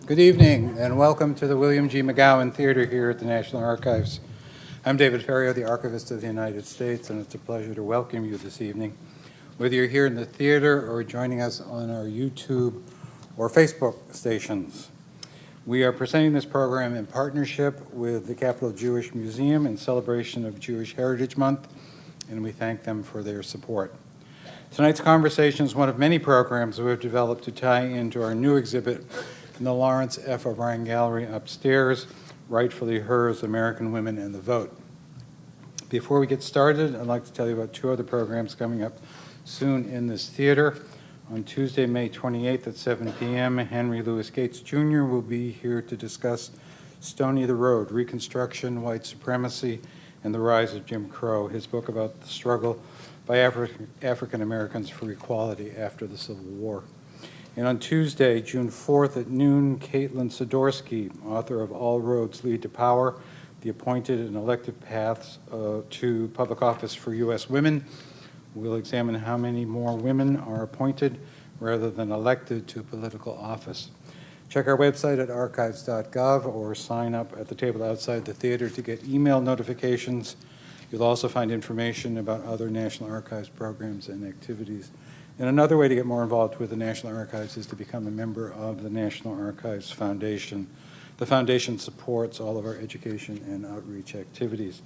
Good evening, and welcome to the William G. McGowan Theater here at the National Archives. I'm David Ferriero, the Archivist of the United States, and it's a pleasure to welcome you this evening, whether you're here in the theater or joining us on our YouTube or Facebook stations. We are presenting this program in partnership with the Capital Jewish Museum in celebration of Jewish Heritage Month, and we thank them for their support. Tonight's conversation is one of many programs we've developed to tie into our new exhibit in the Lawrence F. O'Brien Gallery upstairs, Rightfully Hers, American Women and the Vote. Before we get started, I'd like to tell you about two other programs coming up soon in this theater. On Tuesday, May 28th at 7 p.m., Henry Louis Gates Jr. will be here to discuss Stony the Road, Reconstruction, White Supremacy, and the Rise of Jim Crow, his book about the struggle by African Americans for equality after the Civil War. And on Tuesday, June 4th at noon, Caitlin Sidorsky, author of All Roads Lead to Power, The Appointed and Elective Paths to Public Office for U.S. Women, will examine how many more women are appointed rather than elected to political office. Check our website at archives.gov or sign up at the table outside the theater to get email notifications. You'll also find information about other National Archives programs and activities. And another way to get more involved with the National Archives is to become a member of the National Archives Foundation. The foundation supports all of our education and outreach activities.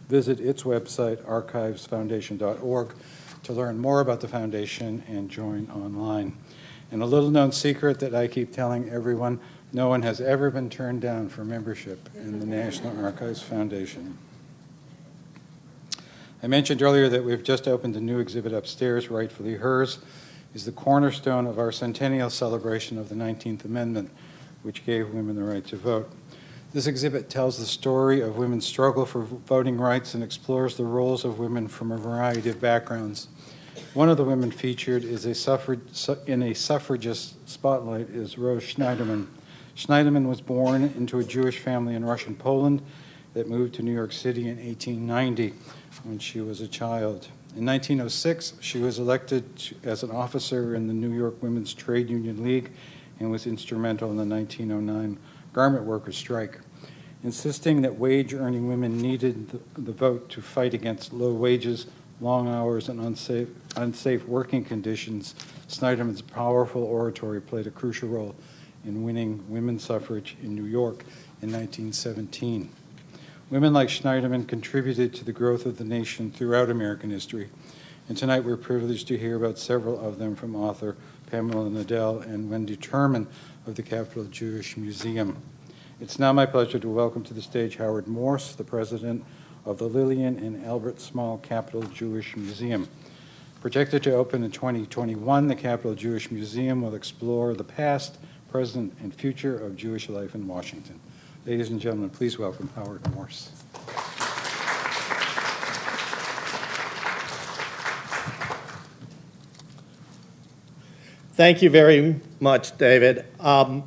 Visit its website, archivesfoundation.org, to learn more about the foundation and join online. And a little known secret that I keep telling everyone, no one has ever been turned down for membership in the National Archives Foundation. I mentioned earlier that we've just opened a new exhibit upstairs, Rightfully Hers, is the cornerstone of our centennial celebration of the 19th Amendment, which gave women the right to vote. This exhibit tells the story of women's struggle for voting rights and explores the roles of women from a variety of backgrounds. One of the women featured is in a suffragist spotlight is Rose Schneiderman. Schneiderman was born into a Jewish family in Russian Poland that moved to New York City in 1890 when she was a child. In 1906, she was elected as an officer in the New York Women's Trade Union League and was instrumental in the 1909 garment workers' strike. Insisting that wage-earning women needed the vote to fight against low wages, long hours, and unsafe working conditions, Schneiderman's powerful oratory played a crucial role in winning women's suffrage in New York in 1917. Women like Schneiderman contributed to the growth of the nation throughout American history, and tonight we're privileged to hear about several of them from author Pamela Nadell and Wendy Terman of the Capital Jewish Museum. It's now my pleasure to welcome to the stage Howard Morse, the president of the Lillian and Albert Small Capital Jewish Museum. Projected to open in 2021, the Capital Jewish Museum will explore the past, present, and future of Jewish life in Washington. Ladies and gentlemen, please welcome Howard Morse. Thank you very much, David. I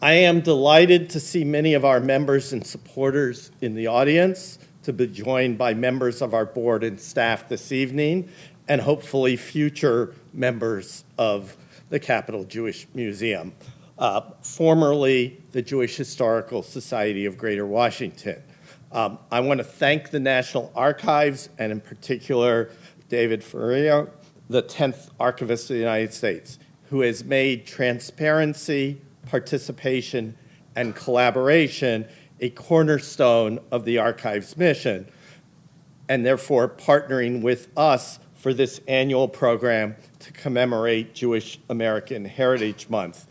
am delighted to see many of our members and supporters in the audience, to be joined by members of our board and staff this evening, and hopefully future members of the Capital Jewish Museum. Formerly the Jewish Historical Society of Greater Washington. I want to thank the National Archives, and in particular, David Ferriero, the 10th Archivist of the United States, who has made transparency, participation, and collaboration a cornerstone of the Archives' mission, and therefore partnering with us for this annual program to commemorate Jewish American Heritage Month.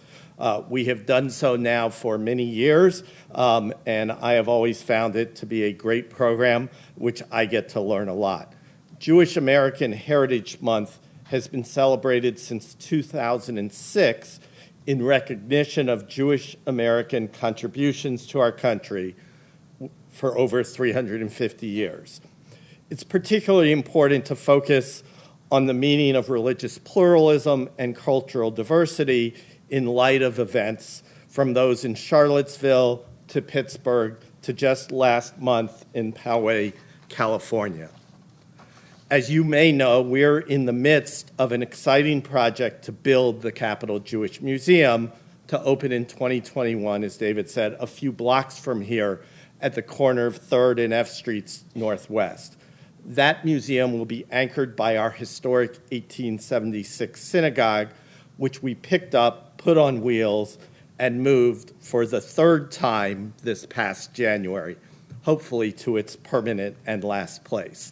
We have done so now for many years, and I have always found it to be a great program, which I get to learn a lot. Jewish American Heritage Month has been celebrated since 2006 in recognition of Jewish American contributions to our country for over 350 years. It's particularly important to focus on the meaning of religious pluralism and cultural diversity in light of events from those in Charlottesville to Pittsburgh to just last month in Poway, California. As you may know, we're in the midst of an exciting project to build the Capital Jewish Museum, to open in 2021, as David said, a few blocks from here at the corner of 3rd and F Streets Northwest. That museum will be anchored by our historic 1876 synagogue, which we picked up, put on wheels, and moved for the 3rd time this past January, hopefully to its permanent and last place.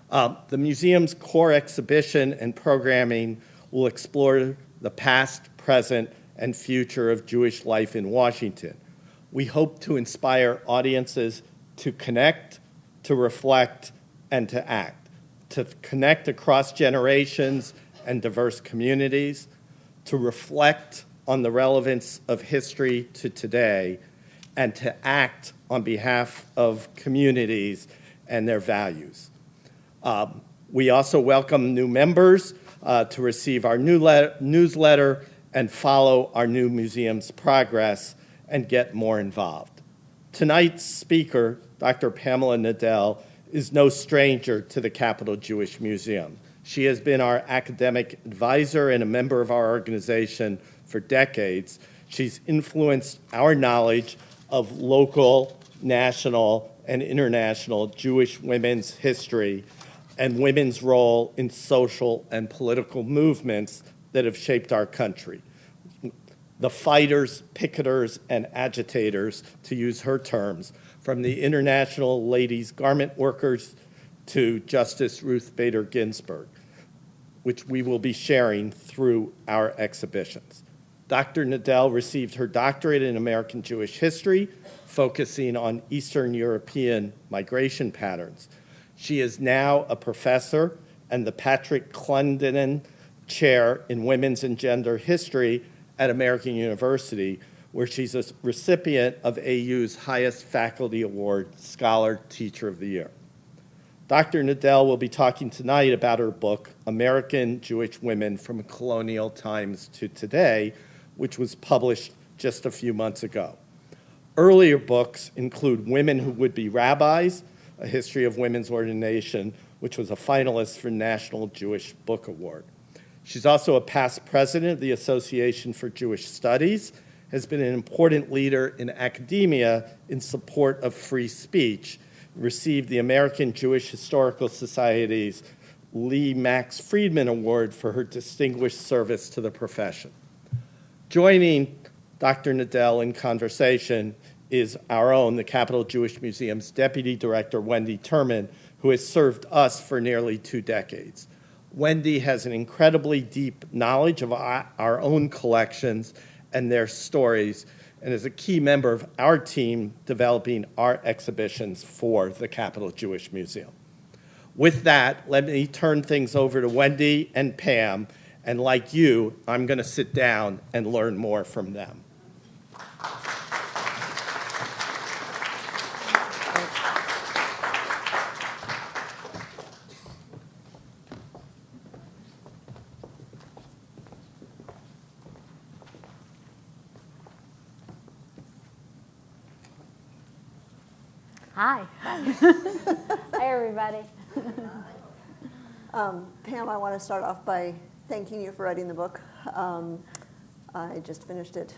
The museum's core exhibition and programming will explore the past, present, and future of Jewish life in Washington. We hope to inspire audiences to connect, to reflect, and to act, to connect across generations and diverse communities, to reflect on the relevance of history to today, and to act on behalf of communities and their values. We also welcome new members to receive our newsletter and follow our new museum's progress and get more involved. Tonight's speaker, Dr. Pamela Nadell, is no stranger to the Capital Jewish Museum. She has been our academic advisor and a member of our organization for decades. She's influenced our knowledge of local, national, and international Jewish women's history and women's role in social and political movements that have shaped our country. The fighters, picketers, and agitators, to use her terms, from the International Ladies Garment Workers to Justice Ruth Bader Ginsburg, which we will be sharing through our exhibitions. Dr. Nadell received her doctorate in American Jewish history, focusing on Eastern European migration patterns. She is now a professor and the Patrick Clendenin Chair in Women's and Gender History at American University, where she's a recipient of AU's highest faculty award, Scholar Teacher of the Year. Dr. Nadell will be talking tonight about her book, American Jewish Women from Colonial Times to Today, which was published just a few months ago. Earlier books include Women Who Would Be Rabbis, A History of Women's Ordination, which was a finalist for National Jewish Book Award. She's also a past president of the Association for Jewish Studies, has been an important leader in academia in support of free speech, received the American Jewish Historical Society's Lee Max Friedman Award for her distinguished service to the profession. Joining Dr. Nadell in conversation is our own, the Capital Jewish Museum's Deputy Director, Wendy Turman, who has served us for nearly 2 decades. Wendy has an incredibly deep knowledge of our own collections and their stories, and is a key member of our team developing our exhibitions for the Capital Jewish Museum. With that, let me turn things over to Wendy and Pam, and like you, I'm going to sit down and learn more from them. Hi. Hi, everybody. Pam, I want to start off by thanking you for writing the book. I just finished it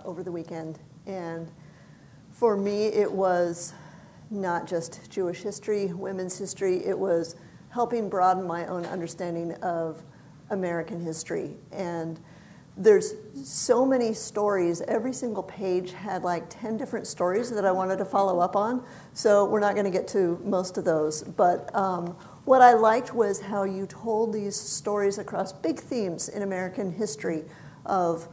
over the weekend, and for me it was not just Jewish history, women's history, it was helping broaden my own understanding of American history. And there's so many stories. Every single page had like 10 different stories that I wanted to follow up on. So we're not going to get to most of those. But what I liked was how you told these stories across big themes in American history of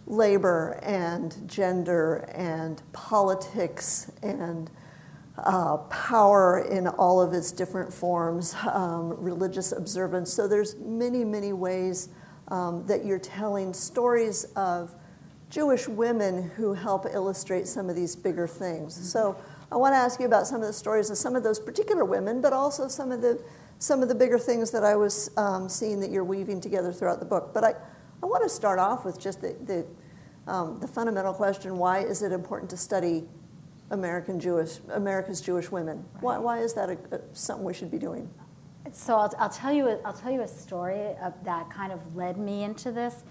labor and gender and politics and power in all of its different forms, religious observance. So there's many, many ways that you're telling stories of Jewish women who help illustrate some of these bigger things. So I want to ask you about some of the stories of some of those particular women, but also some of the bigger things that I was seeing that you're weaving together throughout the book. But I want to start off with just the fundamental question: why is it important to study America's Jewish women? Right. Why is that something we should be doing? So I'll tell you a story that kind of led me into this.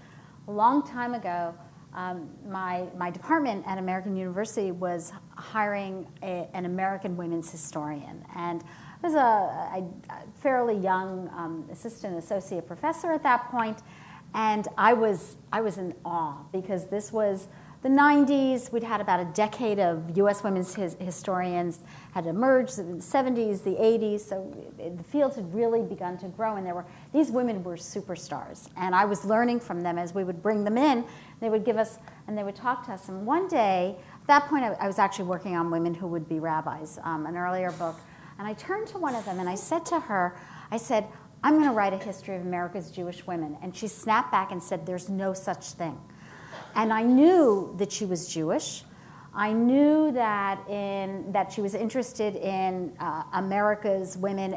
A long time ago, my department at American University was hiring an American women's historian. And I was a fairly young assistant associate professor at that point, and I was in awe because this was the 90s. We'd had about a decade of U.S. women's historians had emerged in the 70s, the 80s, so the field had really begun to grow, and these women were superstars. And I was learning from them as we would bring them in. They would give us, and they would talk to us. And one day, at that point, I was actually working on Women Who Would Be Rabbis, an earlier book. And I turned to one of them, and I said to her, I'm going to write a history of America's Jewish women. And she snapped back and said, there's no such thing. And I knew that she was Jewish. I knew that she was interested in America's women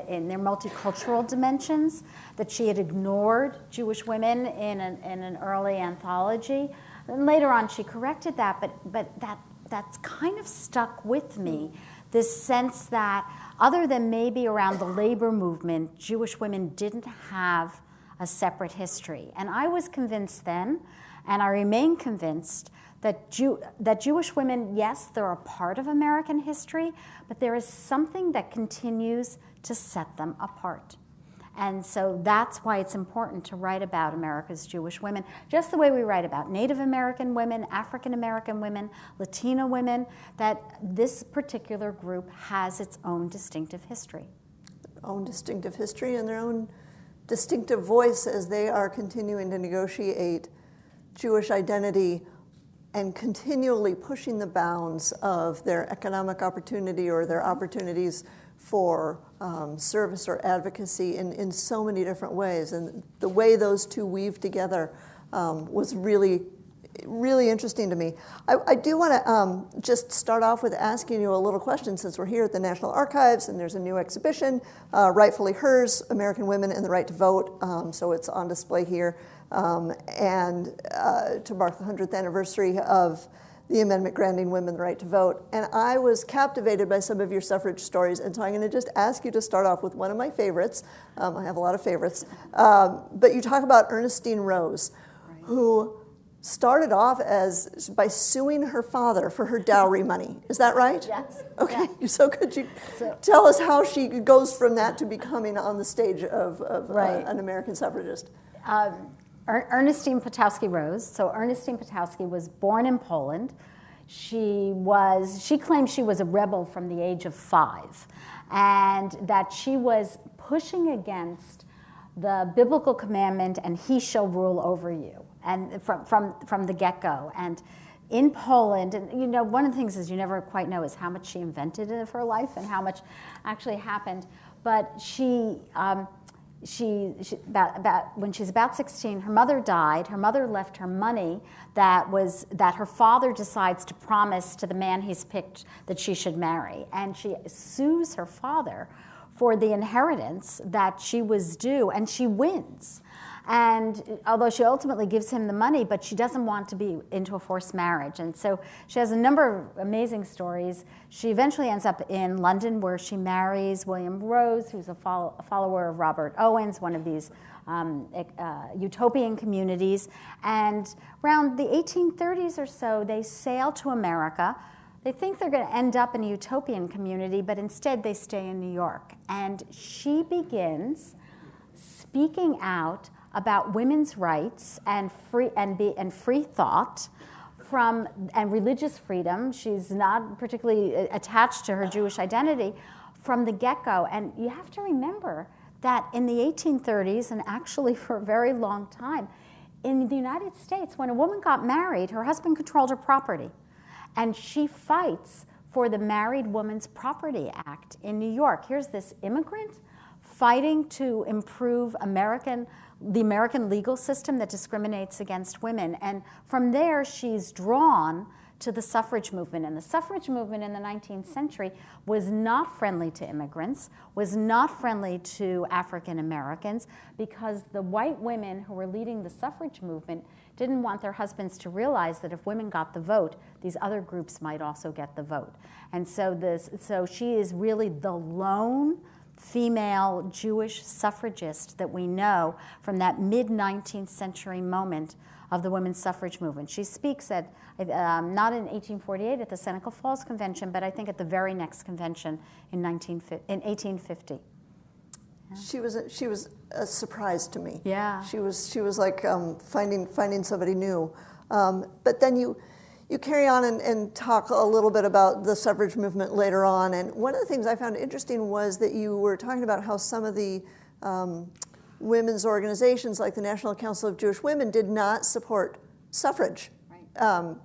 in their multicultural dimensions, that she had ignored Jewish women in an early anthology. And later on, she corrected that, but that's kind of stuck with me, this sense that other than maybe around the labor movement, Jewish women didn't have a separate history. And I was convinced then, and I remain convinced, that Jewish women, yes, they're a part of American history, but there is something that continues to set them apart. And so that's why it's important to write about America's Jewish women, just the way we write about Native American women, African American women, Latino women, that this particular group has its own distinctive history. Own distinctive history and their own distinctive voice as they are continuing to negotiate Jewish identity and continually pushing the bounds of their economic opportunity or their opportunities for service or advocacy in so many different ways. And the way those two weave together was really, really interesting to me. I do want to just start off with asking you a little question, since we're here at the National Archives and there's a new exhibition, Rightfully Hers, American Women and the Right to Vote. So it's on display here. And to mark the 100th anniversary of the amendment granting women the right to vote. And I was captivated by some of your suffrage stories, and so I'm going to just ask you to start off with one of my favorites. I have a lot of favorites. But you talk about Ernestine Rose, right, who started off by suing her father for her dowry money. Is that right? Yes. Okay, yes. So could you tell us how she goes from that to becoming on the stage of right. An American suffragist? Ernestine Potowski Rose. So Ernestine Potowski was born in Poland. She claimed she was a rebel from the age of 5, and that she was pushing against the biblical commandment, and he shall rule over you, and from the get-go. And in Poland, and one of the things is you never quite know is how much she invented of her life and how much actually happened. But when she's about 16, her mother died. Her mother left her money that her father decides to promise to the man he's picked that she should marry. And she sues her father for the inheritance that she was due, and she wins. And although she ultimately gives him the money, but she doesn't want to be into a forced marriage. And so she has a number of amazing stories. She eventually ends up in London, where she marries William Rose, who's a follower of Robert Owen's, one of these utopian communities. And around the 1830s or so, they sail to America. They think they're going to end up in a utopian community, but instead they stay in New York. And she begins speaking out about women's rights and free thought and religious freedom. She's not particularly attached to her Jewish identity from the get-go. And you have to remember that in the 1830s, and actually for a very long time, in the United States, when a woman got married, her husband controlled her property. And she fights for the Married Women's Property Act in New York. Here's this immigrant fighting to improve the American legal system that discriminates against women. And from there, she's drawn to the suffrage movement. And the suffrage movement in the 19th century was not friendly to immigrants, was not friendly to African Americans, because the white women who were leading the suffrage movement didn't want their husbands to realize that if women got the vote, these other groups might also get the vote. And so she is really the lone female Jewish suffragist that we know from that mid-19th century moment of the women's suffrage movement. She speaks at, not in 1848 at the Seneca Falls Convention, but I think at the very next convention in 1850. She was a surprise to me. Yeah. She was like finding somebody new. But then you carry on and talk a little bit about the suffrage movement later on. And one of the things I found interesting was that you were talking about how some of the women's organizations, like the National Council of Jewish Women, did not support suffrage. Right.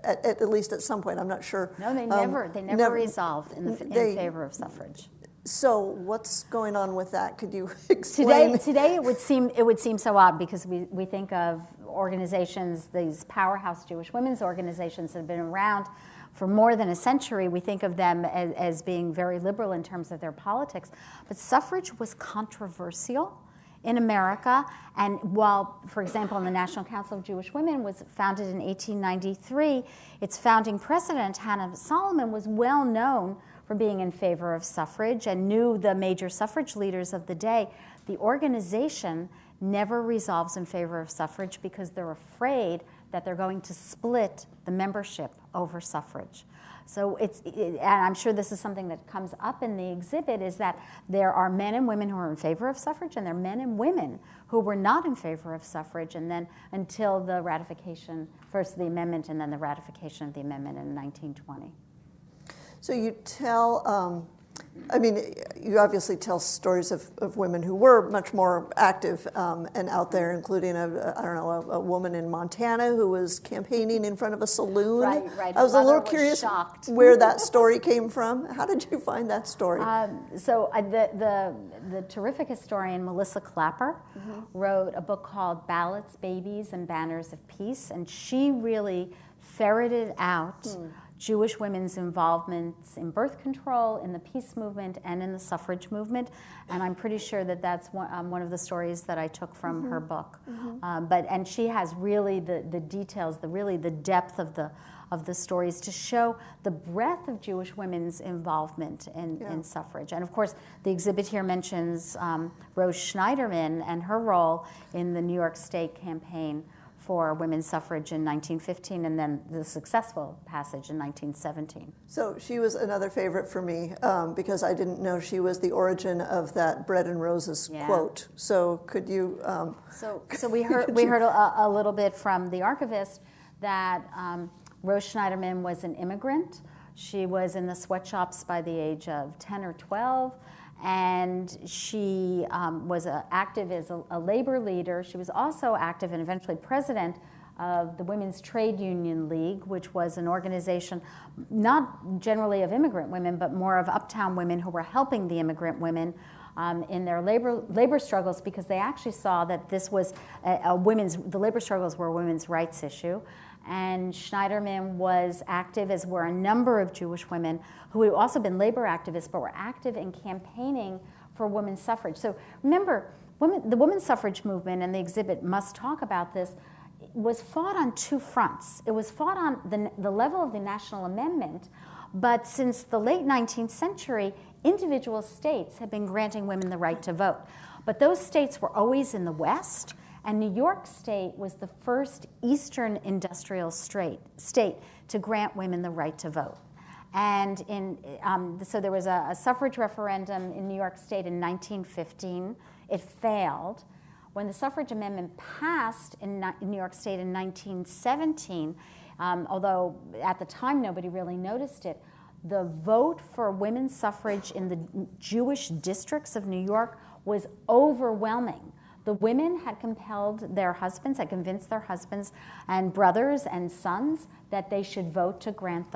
At least at some point, I'm not sure. No, they never resolved in favor of suffrage. So what's going on with that? Could you explain? Today it would seem so odd because we think of organizations, these powerhouse Jewish women's organizations that have been around for more than a century. We think of them as being very liberal in terms of their politics. But suffrage was controversial in America. And while, for example, the National Council of Jewish Women was founded in 1893, its founding president, Hannah Solomon, was well known for being in favor of suffrage and knew the major suffrage leaders of the day. The organization never resolves in favor of suffrage because they're afraid that they're going to split the membership over suffrage. So and I'm sure this is something that comes up in the exhibit, is that there are men and women who are in favor of suffrage, and there are men and women who were not in favor of suffrage, and then until the ratification, first the amendment and then the ratification of the amendment in 1920. So you tell, you obviously tell stories of women who were much more active and out there, including a woman in Montana who was campaigning in front of a saloon. Right. I was a little curious shocked. where that story came from. How did you find that story? The terrific historian Melissa Clapper wrote a book called Ballots, Babies, and Banners of Peace, and she really ferreted out Jewish women's involvements in birth control, in the peace movement, and in the suffrage movement. And I'm pretty sure that that's one of the stories that I took from her book. And she has really the details, the depth of the stories to show the breadth of Jewish women's involvement in suffrage. And of course, the exhibit here mentions Rose Schneiderman and her role in the New York State campaign for women's suffrage in 1915, and then the successful passage in 1917. So she was another favorite for me because I didn't know she was the origin of that bread and roses quote. So could you? So we heard a little bit from the archivist that Rose Schneiderman was an immigrant. She was in the sweatshops by the age of 10 or 12. And she was active as a labor leader. She was also active and eventually president of the Women's Trade Union League, which was an organization not generally of immigrant women, but more of uptown women who were helping the immigrant women in their labor struggles, because they actually saw that this was the labor struggles were a women's rights issue. And Schneiderman was active, as were a number of Jewish women who had also been labor activists, but were active in campaigning for women's suffrage. So remember, the women's suffrage movement, and the exhibit must talk about this, was fought on two fronts. It was fought on the level of the national amendment, but since the late 19th century, individual states have been granting women the right to vote. But those states were always in the West, and New York State was the first Eastern industrial state to grant women the right to vote. And so there was a suffrage referendum in New York State in 1915. It failed. When the suffrage amendment passed in New York State in 1917, although at the time nobody really noticed it, the vote for women's suffrage in the Jewish districts of New York was overwhelming. The women had convinced their husbands and brothers and sons that they should vote to grant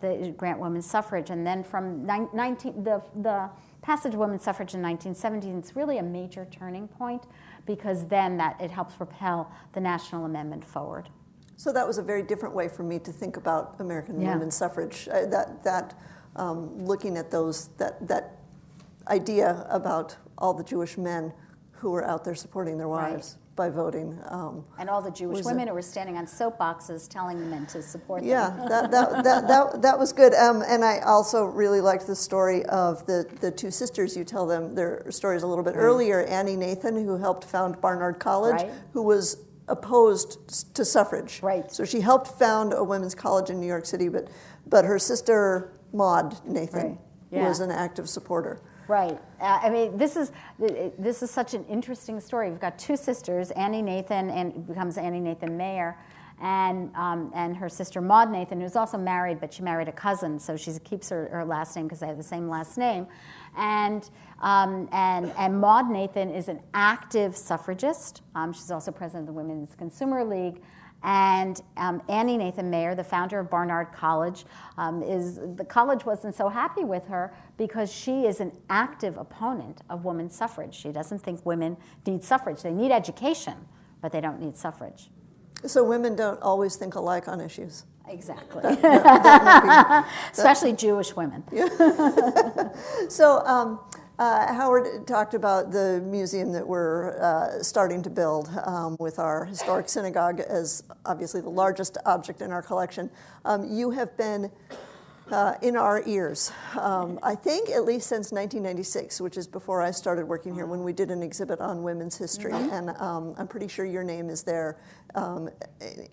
women's suffrage. And then from the passage of women's suffrage in 1917, it's really a major turning point, because then it helps propel the national amendment forward. So that was a very different way for me to think about American women's suffrage. Looking at that idea about all the Jewish men who were out there supporting their wives by voting. And all the Jewish women who were standing on soapboxes telling the men to support them. Yeah, that was good. And I also really liked the story of the two sisters. You tell them their stories a little bit earlier. Annie Nathan, who helped found Barnard College, who was opposed to suffrage. Right. So she helped found a women's college in New York City, but her sister Maud Nathan Right. Yeah. was an active supporter. Right. I mean, this is such an interesting story. We've got two sisters, Annie Nathan, and becomes Annie Nathan Mayer, and her sister Maud Nathan, who's also married, but she married a cousin, so she keeps her last name because they have the same last name. And Maud Nathan is an active suffragist. She's also president of the Women's Consumer League. And Annie Nathan Mayer, the founder of Barnard College, the college wasn't so happy with her because she is an active opponent of women's suffrage. She doesn't think women need suffrage. They need education, but they don't need suffrage. So women don't always think alike on issues. Exactly. That Especially Jewish women. So Howard talked about the museum that we're starting to build with our historic synagogue as obviously the largest object in our collection. You have been in our ears, I think at least since 1996, which is before I started working here, when we did an exhibit on women's history. And I'm pretty sure your name is there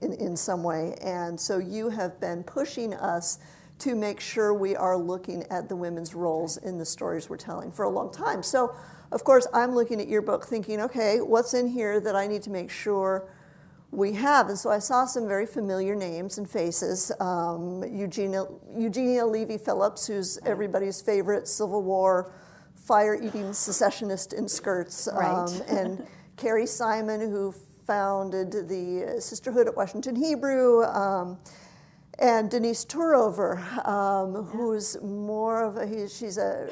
in some way. And so you have been pushing us to make sure we are looking at the women's roles in the stories we're telling for a long time. So, of course, I'm looking at your book thinking, okay, what's in here that I need to make sure we have? And so I saw some very familiar names and faces. Eugenia Levy Phillips, who's everybody's favorite Civil War fire-eating secessionist in skirts. Right. And Carrie Simon, who founded the Sisterhood at Washington Hebrew. And Denise Turover, who's more of she's a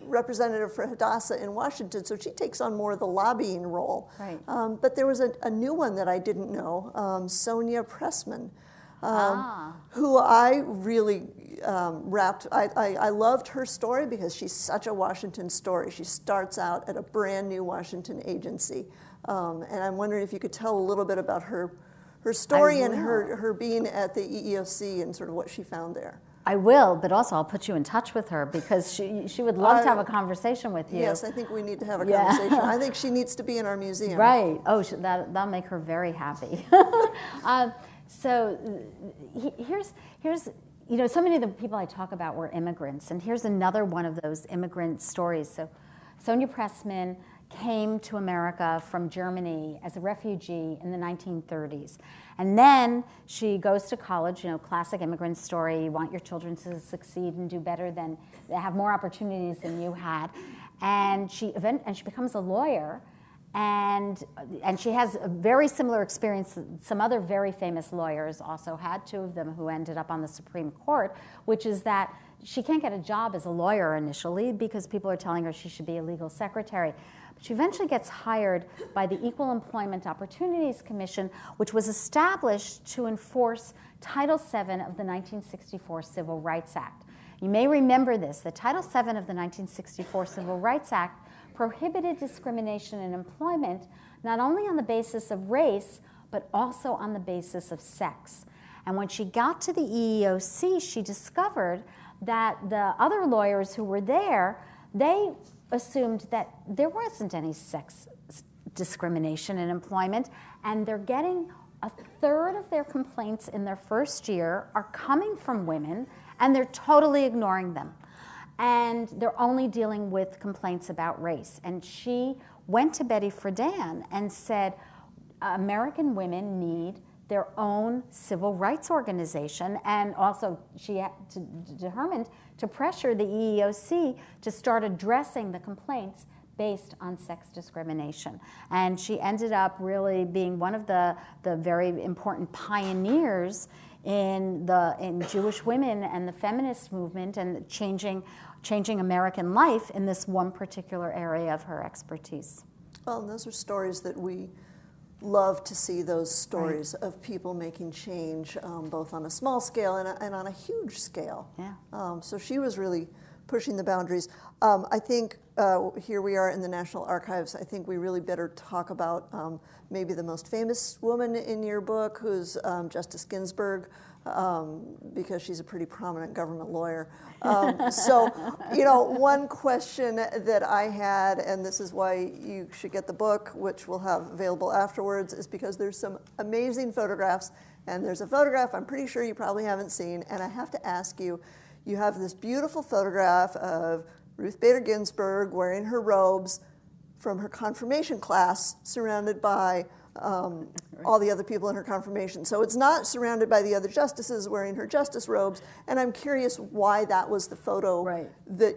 representative for Hadassah in Washington, so she takes on more of the lobbying role. Right. But there was a new one that I didn't know, Sonja Pressman, who I really I loved her story because she's such a Washington story. She starts out at a brand new Washington agency. And I'm wondering if you could tell a little bit about her story and her being at the EEOC and sort of what she found there. I will, but also I'll put you in touch with her because she would love to have a conversation with you. Yes, I think we need to have a conversation. I think she needs to be in our museum. Right. Oh, that'll make her very happy. So here's so many of the people I talk about were immigrants, and here's another one of those immigrant stories. So Sonja Pressman came to America from Germany as a refugee in the 1930s. And then she goes to college, classic immigrant story. You want your children to succeed and do better than, have more opportunities than you had. And she becomes a lawyer, and she has a very similar experience that some other very famous lawyers also had, two of them who ended up on the Supreme Court, which is that she can't get a job as a lawyer initially because people are telling her she should be a legal secretary. She eventually gets hired by the Equal Employment Opportunities Commission, which was established to enforce Title VII of the 1964 Civil Rights Act. You may remember this. The Title VII of the 1964 Civil Rights Act prohibited discrimination in employment not only on the basis of race, but also on the basis of sex. And when she got to the EEOC, she discovered that the other lawyers who were there, they assumed that there wasn't any sex discrimination in employment, and they're getting a third of their complaints in their first year are coming from women, and they're totally ignoring them. And they're only dealing with complaints about race. And she went to Betty Friedan and said, American women need their own civil rights organization, and also she determined to pressure the EEOC to start addressing the complaints based on sex discrimination. And she ended up really being one of the very important pioneers in Jewish women and the feminist movement and changing American life in this one particular area of her expertise. Well, those are stories that we love to see, those stories of people making change, both on a small scale and on a huge scale. Yeah. So she was really pushing the boundaries. I think here we are in the National Archives. I think we really better talk about maybe the most famous woman in your book, who's Justice Ginsburg. because she's a pretty prominent government lawyer. So, one question that I had, and this is why you should get the book, which we'll have available afterwards, is because there's some amazing photographs, and there's a photograph I'm pretty sure you probably haven't seen, and I have to ask you, you have this beautiful photograph of Ruth Bader Ginsburg wearing her robes from her confirmation class, surrounded by all the other people in her confirmation. So it's not surrounded by the other justices wearing her justice robes. And I'm curious why that was the photo. Right.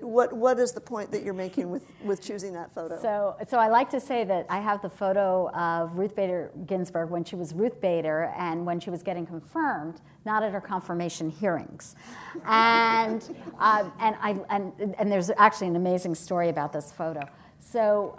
What is the point that you're making with choosing that photo? So I like to say that I have the photo of Ruth Bader Ginsburg when she was Ruth Bader and when she was getting confirmed, not at her confirmation hearings. And there's actually an amazing story about this photo. So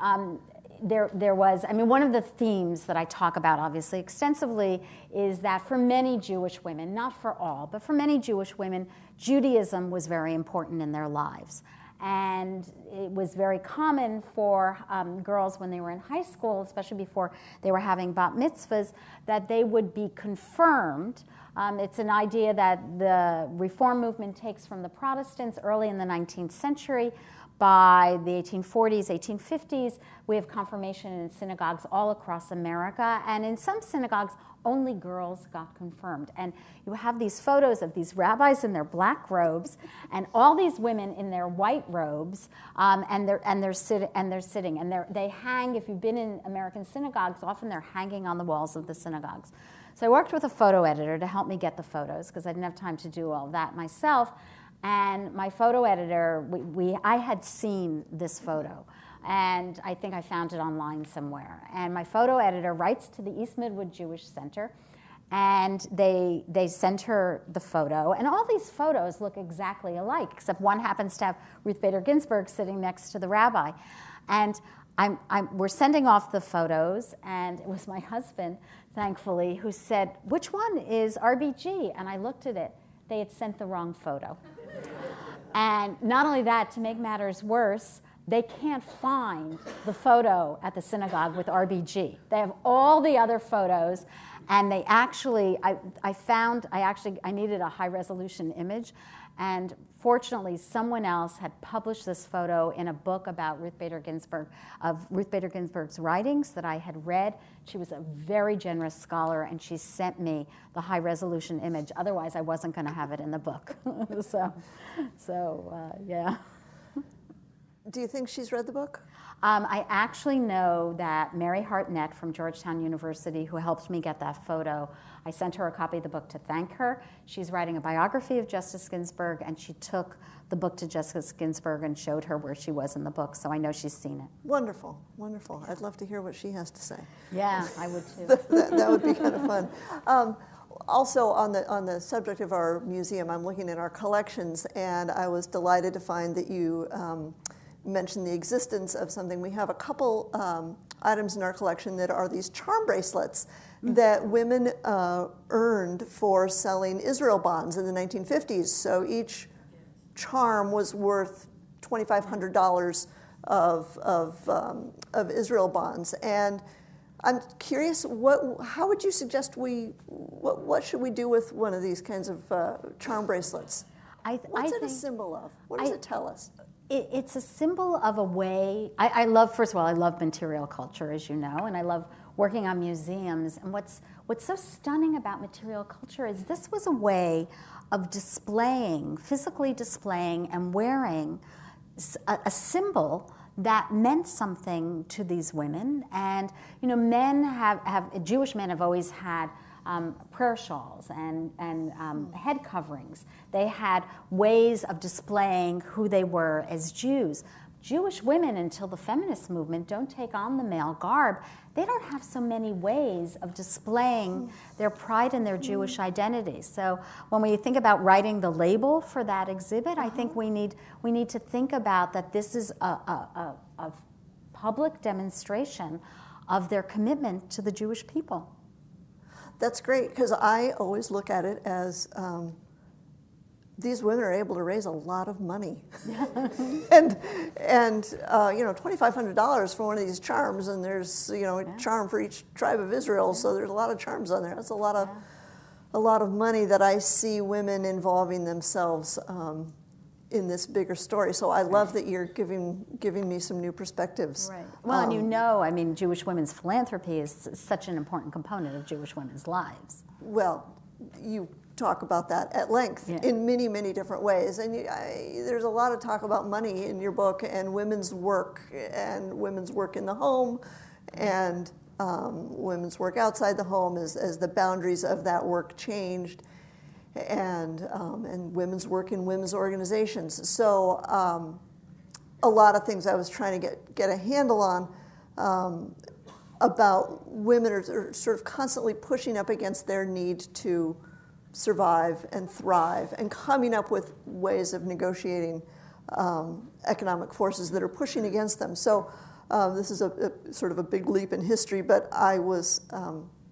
there was, one of the themes that I talk about obviously extensively is that for many Jewish women, not for all, but for many Jewish women, Judaism was very important in their lives. And it was very common for girls when they were in high school, especially before they were having bat mitzvahs, that they would be confirmed. It's an idea that the Reform movement takes from the Protestants early in the 19th century. By the 1840s, 1850s, we have confirmation in synagogues all across America. And in some synagogues, only girls got confirmed. And you have these photos of these rabbis in their black robes and all these women in their white robes, and they're sitting. And they hang, if you've been in American synagogues, often they're hanging on the walls of the synagogues. So I worked with a photo editor to help me get the photos because I didn't have time to do all that myself. And my photo editor, I had seen this photo, and I think I found it online somewhere. And my photo editor writes to the East Midwood Jewish Center, and they sent her the photo. And all these photos look exactly alike, except one happens to have Ruth Bader Ginsburg sitting next to the rabbi. And we're sending off the photos, and it was my husband, thankfully, who said, "Which one is RBG?" And I looked at it. They had sent the wrong photo. And not only that, to make matters worse, they can't find the photo at the synagogue with RBG. They have all the other photos, and they actually, I needed a high-resolution image, and fortunately, someone else had published this photo in a book about Ruth Bader Ginsburg, of Ruth Bader Ginsburg's writings that I had read. She was a very generous scholar, and she sent me the high-resolution image. Otherwise, I wasn't going to have it in the book. Yeah. Do you think she's read the book? I actually know that Mary Hartnett from Georgetown University, who helped me get that photo, I sent her a copy of the book to thank her. She's writing a biography of Justice Ginsburg, and she took the book to Justice Ginsburg and showed her where she was in the book, so I know she's seen it. Wonderful, wonderful. I'd love to hear what she has to say. Yeah, I would too. that would be kind of fun. Also, on the subject of our museum, I'm looking at our collections, and I was delighted to find that you mentioned the existence of something. We have a couple items in our collection that are these charm bracelets that women earned for selling Israel bonds in the 1950s. So each charm was worth $2,500 of Israel bonds. And I'm curious, how would you suggest what should we do with one of these kinds of charm bracelets? What's it a symbol of? What does it tell us? It's a symbol of a way. I love material culture, as you know, and I love working on museums. And what's so stunning about material culture is this was a way of physically displaying and wearing a symbol that meant something to these women. And Jewish men have always had prayer shawls and head coverings. They had ways of displaying who they were as Jews. Jewish women, until the feminist movement, don't take on the male garb. They don't have so many ways of displaying their pride in their Jewish identity. So when we think about writing the label for that exhibit, I think we need to think about that this is a public demonstration of their commitment to the Jewish people. That's great, because I always look at it as these women are able to raise a lot of money. and $2,500 for one of these charms, and there's a charm for each tribe of Israel, so there's a lot of charms on there. That's a lot a lot of money that I see women involving themselves in this bigger story. So I love that you're giving me some new perspectives. Right. Well, and you know, I mean, Jewish women's philanthropy is such an important component of Jewish women's lives. Well, you talk about that at length in many, many different ways. And there's a lot of talk about money in your book and women's work in the home and women's work outside the home as the boundaries of that work changed, and women's work in women's organizations. So a lot of things I was trying to get a handle on about women are sort of constantly pushing up against their need to survive and thrive and coming up with ways of negotiating economic forces that are pushing against them. So this is a sort of a big leap in history, but I was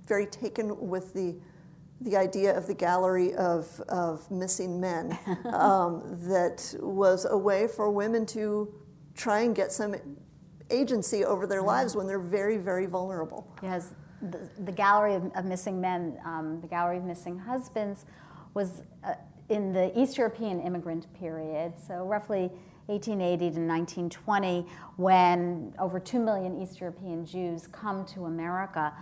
very taken with the idea of the gallery of missing men that was a way for women to try and get some agency over their lives when they're very, very vulnerable. Yes, the gallery of missing men, the gallery of missing husbands was in the East European immigrant period, so roughly 1880 to 1920, when over 2 million East European Jews come to America.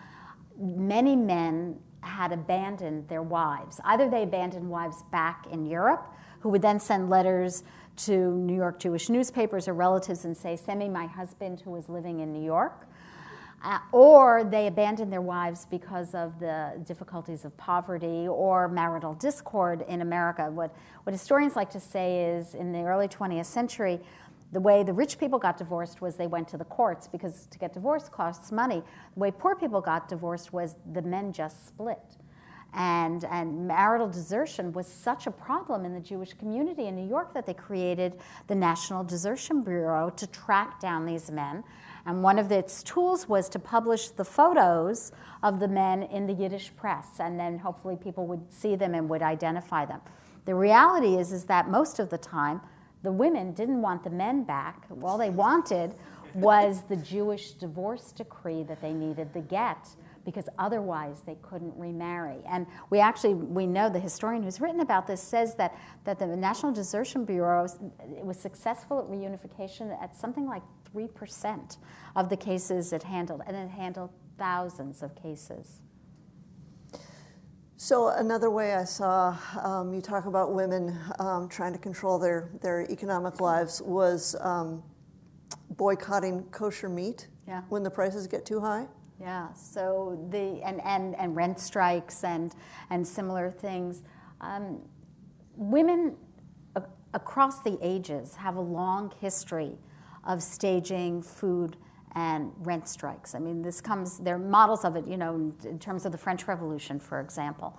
Many men had abandoned their wives. Either they abandoned wives back in Europe, who would then send letters to New York Jewish newspapers or relatives and say, send me my husband who is living in New York. Or they abandoned their wives because of the difficulties of poverty or marital discord in America. What historians like to say is, in the early 20th century, the way the rich people got divorced was they went to the courts, because to get divorced costs money. The way poor people got divorced was the men just split. And marital desertion was such a problem in the Jewish community in New York that they created the National Desertion Bureau to track down these men. And one of its tools was to publish the photos of the men in the Yiddish press, and then hopefully people would see them and would identify them. The reality is that most of the time, the women didn't want the men back. All they wanted was the Jewish divorce decree that they needed, the get, because otherwise they couldn't remarry. And we know the historian who's written about this says that the National Desertion Bureau was successful at reunification at something like 3% of the cases it handled, and it handled thousands of cases. So another way I saw you talk about women trying to control their economic lives was boycotting kosher meat when the prices get too high. Yeah, so and rent strikes and similar things. Women across the ages have a long history of staging food and rent strikes. I mean, there are models of it, in terms of the French Revolution, for example.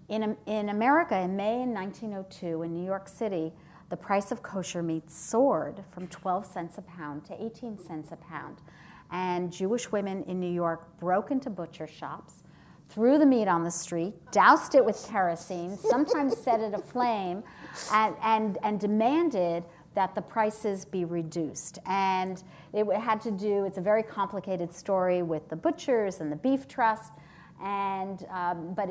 In America, in May 1902, in New York City, the price of kosher meat soared from 12 cents a pound to 18 cents a pound. And Jewish women in New York broke into butcher shops, threw the meat on the street, doused it with kerosene, sometimes set it aflame, and demanded that the prices be reduced. And it had to do, it's a very complicated story with the butchers and the beef trust, but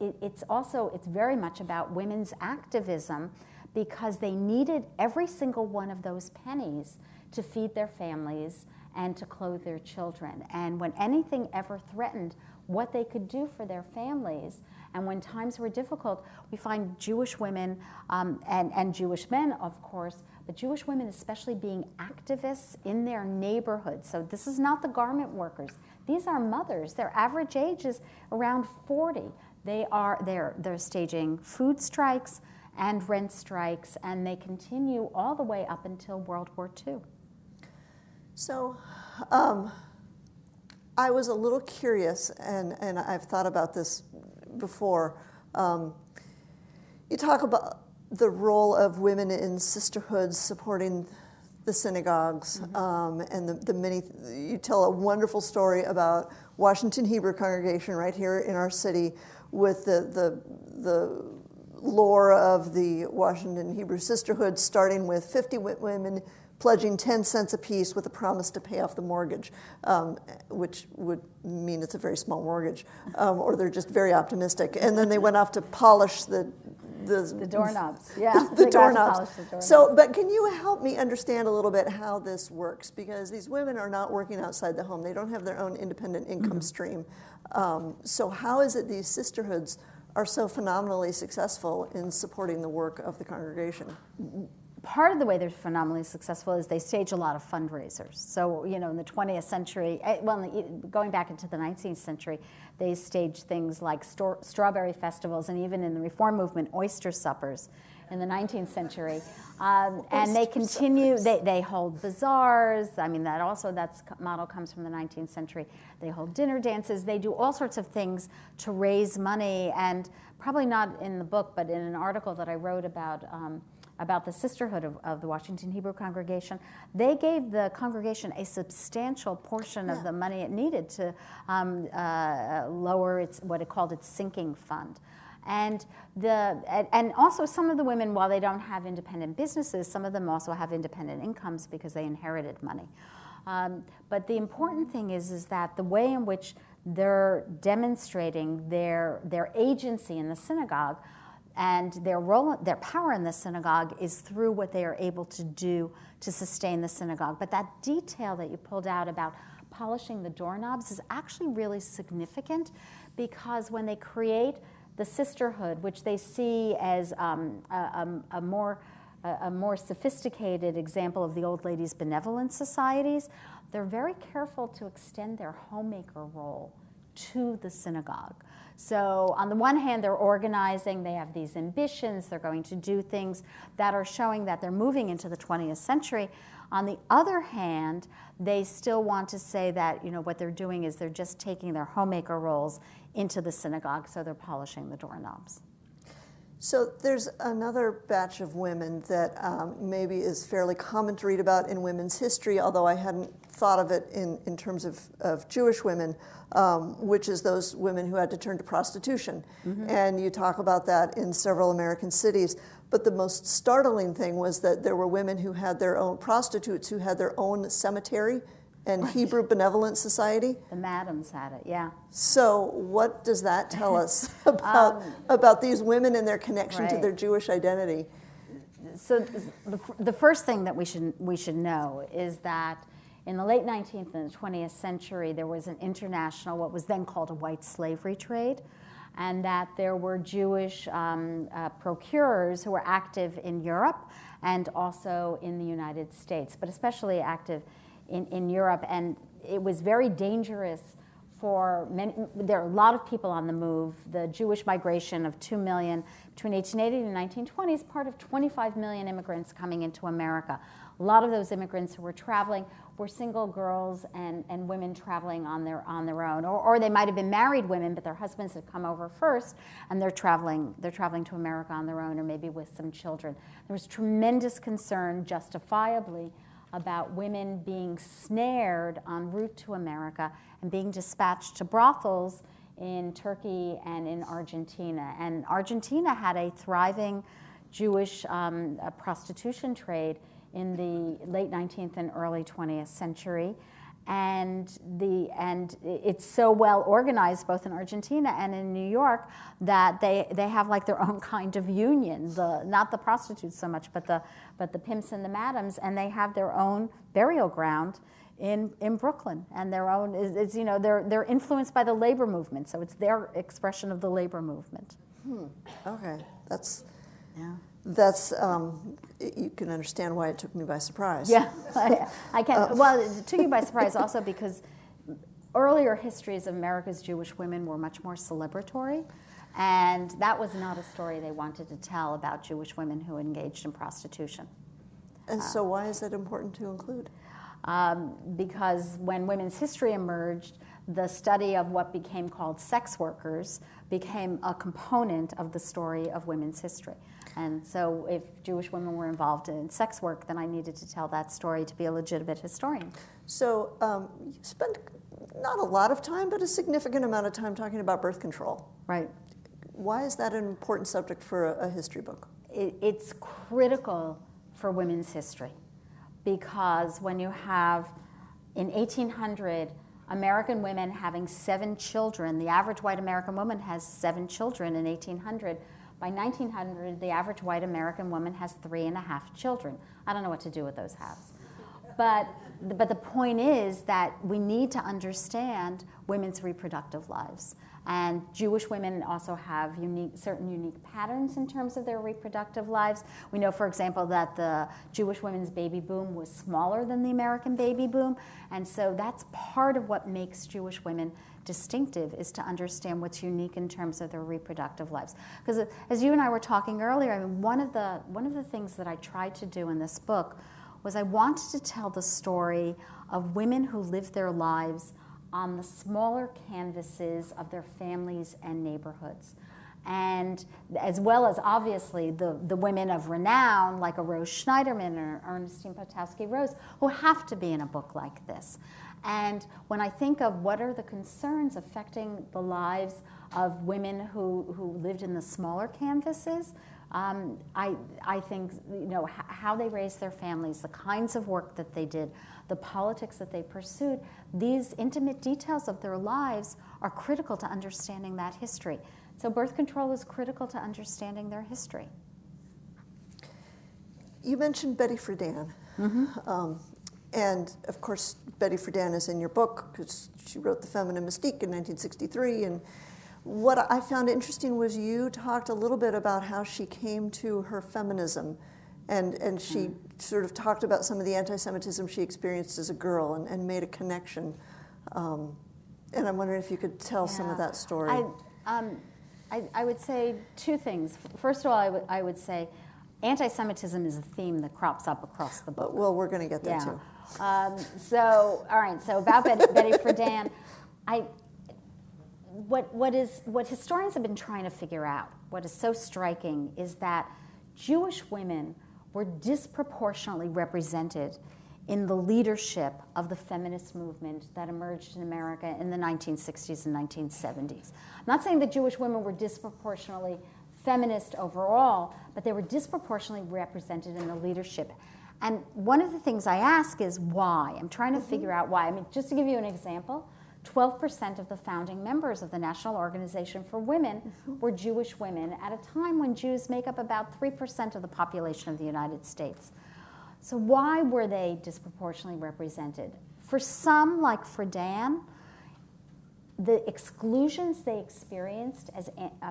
it's very much about women's activism, because they needed every single one of those pennies to feed their families and to clothe their children. And when anything ever threatened what they could do for their families, and when times were difficult, we find Jewish women and Jewish men, of course, but Jewish women especially being activists in their neighborhoods. So this is not the garment workers. These are mothers. Their average age is around 40. They're staging food strikes and rent strikes, and they continue all the way up until World War II. So I was a little curious, and I've thought about this before. You talk about the role of women in sisterhoods supporting the synagogues, and the many. You tell a wonderful story about Washington Hebrew congregation right here in our city, with the lore of the Washington Hebrew sisterhood, starting with 50 women pledging 10 cents apiece with a promise to pay off the mortgage, which would mean it's a very small mortgage, or they're just very optimistic. And then they went off to polish the doorknobs, yeah. the doorknobs. So, but can you help me understand a little bit how this works? Because these women are not working outside the home. They don't have their own independent income stream. So how is it these sisterhoods are so phenomenally successful in supporting the work of the congregation? Part of the way they're phenomenally successful is they stage a lot of fundraisers. So, in the 20th century, going back into the 19th century, they staged things like strawberry festivals, and even in the reform movement, oyster suppers in the 19th century. And they continue, they hold bazaars. I mean, that model comes from the 19th century. They hold dinner dances. They do all sorts of things to raise money, and probably not in the book, but in an article that I wrote about the sisterhood of the Washington Hebrew congregation, they gave the congregation a substantial portion of the money it needed to lower what it called its sinking fund. And also some of the women, while they don't have independent businesses, some of them also have independent incomes because they inherited money. But the important thing is that the way in which they're demonstrating their agency in the synagogue and their role, their power in the synagogue is through what they are able to do to sustain the synagogue. But that detail that you pulled out about polishing the doorknobs is actually really significant, because when they create the sisterhood, which they see as a more sophisticated example of the old ladies' benevolent societies, they're very careful to extend their homemaker role to the synagogue. So on the one hand, they're organizing, they have these ambitions, they're going to do things that are showing that they're moving into the 20th century. On the other hand, they still want to say that what they're doing is they're just taking their homemaker roles into the synagogue, so they're polishing the doorknobs. So there's another batch of women that maybe is fairly common to read about in women's history, although I hadn't thought of it in terms of Jewish women, which is those women who had to turn to prostitution. Mm-hmm. And you talk about that in several American cities. But the most startling thing was that there were women who had their own prostitutes, who had their own cemetery and Hebrew Benevolent Society. The madams had it, yeah. So what does that tell us about these women and their connection to their Jewish identity? So the first thing that we should know is that in the late 19th and the 20th century, there was an international, what was then called a white slavery trade, and that there were Jewish procurers who were active in Europe and also in the United States, but especially active in Europe. And it was very dangerous for many. There are a lot of people on the move. The Jewish migration of 2 million between 1880 and 1920 is part of 25 million immigrants coming into America. A lot of those immigrants who were traveling were single girls and women traveling on their own, or they might have been married women, but their husbands had come over first, and they're traveling to America on their own, or maybe with some children. There was tremendous concern, justifiably, about women being snared en route to America and being dispatched to brothels in Turkey and in Argentina. And Argentina had a thriving Jewish prostitution trade in the late 19th and early 20th century. And it's so well organized both in Argentina and in New York that they have like their own kind of union, not the prostitutes so much, but the pimps and the madams, and they have their own burial ground in Brooklyn, and their own they're influenced by the labor movement, so it's their expression of the labor movement. Okay, that's you can understand why it took me by surprise. Yeah, I can. Well, it took you by surprise also because earlier histories of America's Jewish women were much more celebratory, and that was not a story they wanted to tell about Jewish women who engaged in prostitution. And so why is that important to include? Because when women's history emerged, the study of what became called sex workers became a component of the story of women's history. And so if Jewish women were involved in sex work, then I needed to tell that story to be a legitimate historian. So you spent not a lot of time, but a significant amount of time talking about birth control. Right. Why is that an important subject for a history book? It's critical for women's history. because when you have, in 1800, American women having 7 children, the average white American woman has 7 children in 1800. By 1900, the average white American woman has 3.5 children. I don't know what to do with those halves. But the point is that we need to understand women's reproductive lives. And Jewish women also have certain unique patterns in terms of their reproductive lives. We know, for example, that the Jewish women's baby boom was smaller than the American baby boom. And so that's part of what makes Jewish women distinctive, is to understand what's unique in terms of their reproductive lives. Because as you and I were talking earlier, I mean, one of the things that I tried to do in this book was I wanted to tell the story of women who lived their lives on the smaller canvases of their families and neighborhoods. And as well as, obviously, the women of renown, like a Rose Schneiderman or Ernestine Rose, who have to be in a book like this. And when I think of what are the concerns affecting the lives of women who lived in the smaller canvases, I think, how they raised their families, the kinds of work that they did, the politics that they pursued, these intimate details of their lives are critical to understanding that history. So birth control is critical to understanding their history. You mentioned Betty Friedan. Mm-hmm. And of course, Betty Friedan is in your book because she wrote The Feminine Mystique in 1963. And what I found interesting was you talked a little bit about how she came to her feminism, and she sort of talked about some of the anti-Semitism she experienced as a girl and made a connection. And I'm wondering if you could tell some of that story. I would say 2 things. First of all, I would say anti-Semitism is a theme that crops up across the book. Well, we're going to get there too. So about Betty Friedan, what historians have been trying to figure out, what is so striking, is that Jewish women were disproportionately represented in the leadership of the feminist movement that emerged in America in the 1960s and 1970s. I'm not saying that Jewish women were disproportionately feminist overall, but they were disproportionately represented in the leadership. And one of the things I ask is why. I'm trying to figure out why. I mean, just to give you an example, 12% of the founding members of the National Organization for Women were Jewish women at a time when Jews make up about 3% of the population of the United States. So why were they disproportionately represented? For some, like Friedan, the exclusions they experienced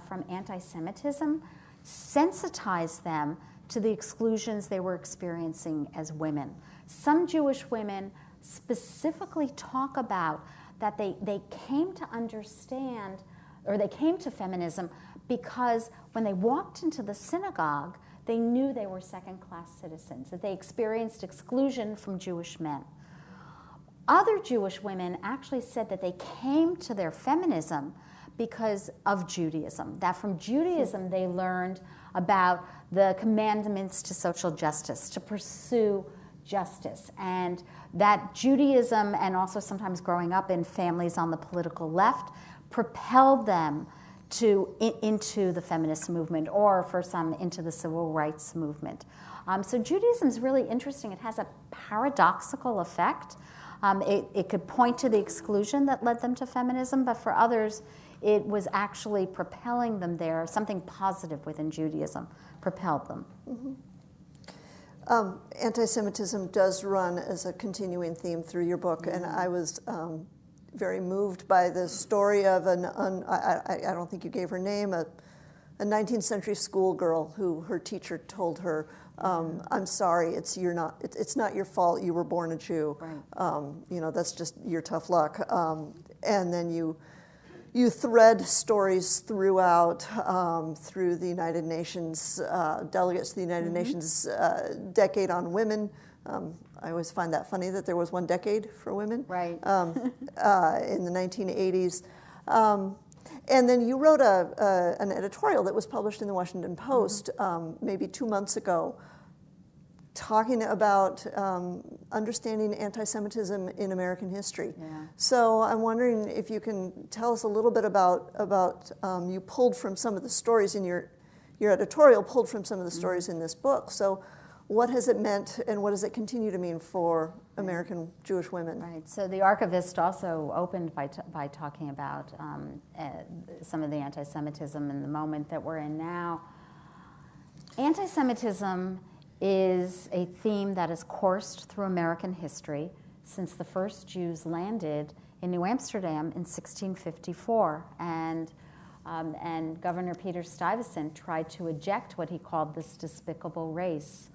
from anti-Semitism sensitized them to the exclusions they were experiencing as women. Some Jewish women specifically talk about that they came to understand, or they came to feminism because when they walked into the synagogue, they knew they were second-class citizens, that they experienced exclusion from Jewish men. Other Jewish women actually said that they came to their feminism because of Judaism, that from Judaism they learned about the commandments to social justice, to pursue justice, and that Judaism, and also sometimes growing up in families on the political left, propelled them into the feminist movement, or for some, into the civil rights movement. So Judaism is really interesting. It has a paradoxical effect. It could point to the exclusion that led them to feminism, but for others, it was actually propelling them there. Something positive within Judaism propelled them. Mm-hmm. Anti-Semitism does run as a continuing theme through your book, and I was very moved by the story of I don't think you gave her name, a 19th century schoolgirl who her teacher told her, I'm sorry, it's not your fault, you were born a Jew. Right. That's just your tough luck. And then you thread stories throughout through the United Nations, delegates to the United Nations Decade on Women. I always find that funny that there was one decade for women. Right. In the 1980s. And then you wrote an editorial that was published in the Washington Post maybe 2 months ago, talking about understanding anti-Semitism in American history. Yeah. So I'm wondering if you can tell us a little bit about you pulled from some of the stories in your editorial, pulled from some of the stories in this book. So what has it meant and what does it continue to mean for American Jewish women? Right. So the archivist also opened by talking about some of the anti-Semitism in the moment that we're in now. Anti-Semitism is a theme that has coursed through American history since the first Jews landed in New Amsterdam in 1654, and Governor Peter Stuyvesant tried to eject what he called this despicable race.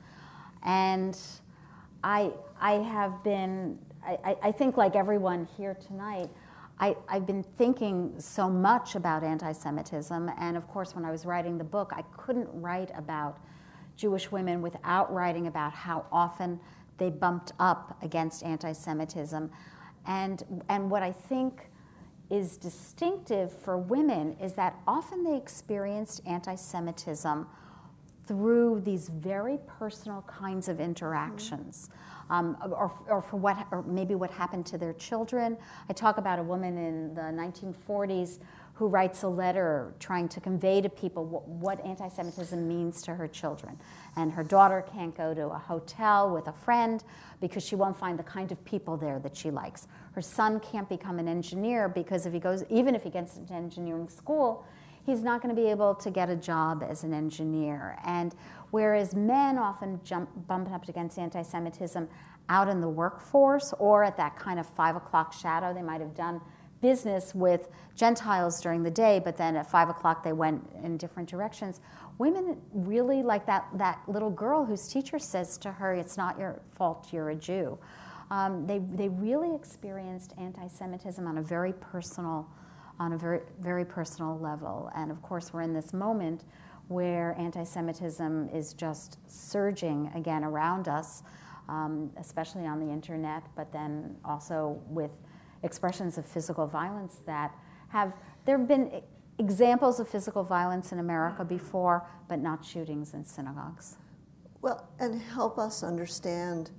And I think like everyone here tonight, I've been thinking so much about anti-Semitism, and of course when I was writing the book, I couldn't write about Jewish women without writing about how often they bumped up against anti-Semitism. And what I think is distinctive for women is that often they experienced anti-Semitism through these very personal kinds of interactions, or maybe what happened to their children. I talk about a woman in the 1940s who writes a letter trying to convey to people what anti-Semitism means to her children. And her daughter can't go to a hotel with a friend because she won't find the kind of people there that she likes. Her son can't become an engineer because even if he gets into engineering school, he's not going to be able to get a job as an engineer. And whereas men often bump up against anti-Semitism out in the workforce or at that kind of 5 o'clock shadow, they might have done business with Gentiles during the day, but then at 5 o'clock they went in different directions. Women really, like that little girl whose teacher says to her, "It's not your fault, you're a Jew." They really experienced anti-Semitism on a very personal level. And of course, we're in this moment where anti-Semitism is just surging again around us, especially on the internet, but then also with expressions of physical violence there have been examples of physical violence in America before, but not shootings in synagogues. Well, and help us understand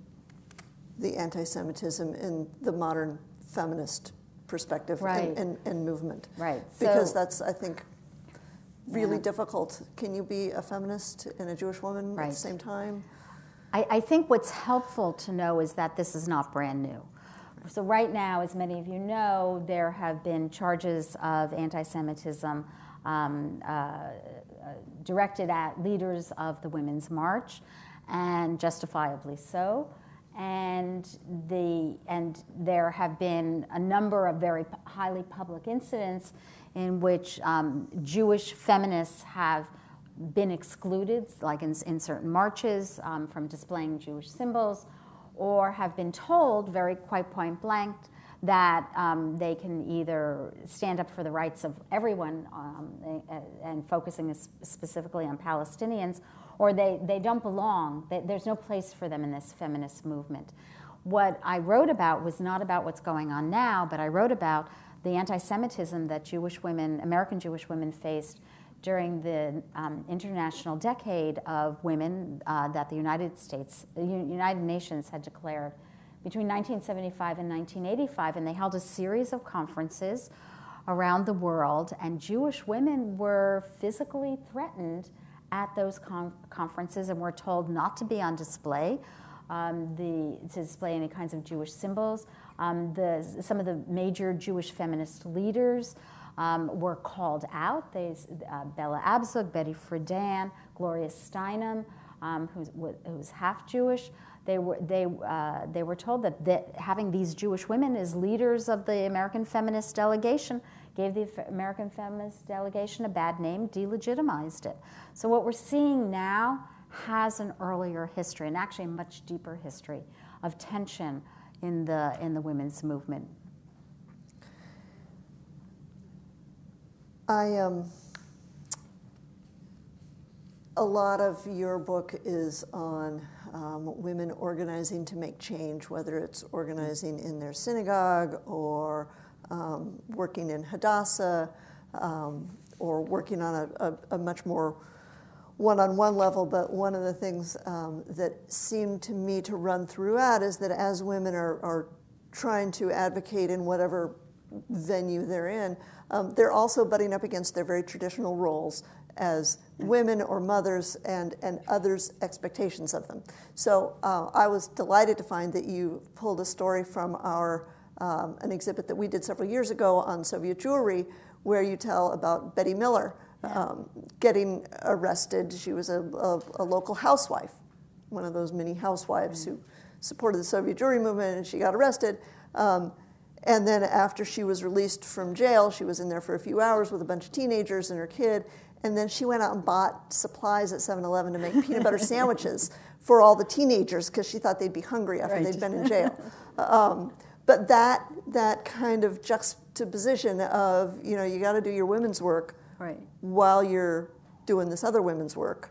the anti-Semitism in the modern feminist perspective, right, and movement. Right. Because that's, I think, really difficult. Can you be a feminist and a Jewish woman at the same time? I think what's helpful to know is that this is not brand new. So right now, as many of you know, there have been charges of anti-Semitism directed at leaders of the Women's March, and justifiably so. And there have been a number of very highly public incidents in which Jewish feminists have been excluded, like in certain marches, from displaying Jewish symbols, or have been told quite point blank that they can either stand up for the rights of everyone and focusing specifically on Palestinians, or they don't belong. There's no place for them in this feminist movement. What I wrote about was not about what's going on now, but I wrote about the anti-Semitism that Jewish women, American Jewish women, faced during the International Decade of Women that the United Nations had declared between 1975 and 1985, and they held a series of conferences around the world, and Jewish women were physically threatened at those conferences and were told not to be on display, to display any kinds of Jewish symbols. Some of the major Jewish feminist leaders were called out. Bella Abzug, Betty Friedan, Gloria Steinem, who's half Jewish. They were told that having these Jewish women as leaders of the American feminist delegation gave the American feminist delegation a bad name, delegitimized it. So what we're seeing now has an earlier history, and actually a much deeper history of tension in the women's movement. A lot of your book is on women organizing to make change, whether it's organizing in their synagogue or working in Hadassah, or working on a much more one-on-one level. But one of the things that seemed to me to run throughout is that as women are trying to advocate in whatever venue they're in, they're also butting up against their very traditional roles as women or mothers and others' expectations of them. So I was delighted to find that you pulled a story from an exhibit that we did several years ago on Soviet Jewry, where you tell about Betty Miller getting arrested. She was a local housewife, one of those mini housewives who supported the Soviet Jewry movement, and she got arrested. And then after she was released from jail, she was in there for a few hours with a bunch of teenagers and her kid, and then she went out and bought supplies at 7-Eleven to make peanut butter sandwiches for all the teenagers because she thought they'd be hungry after they'd been in jail. But that kind of juxtaposition of, you got to do your women's work while you're doing this other women's work.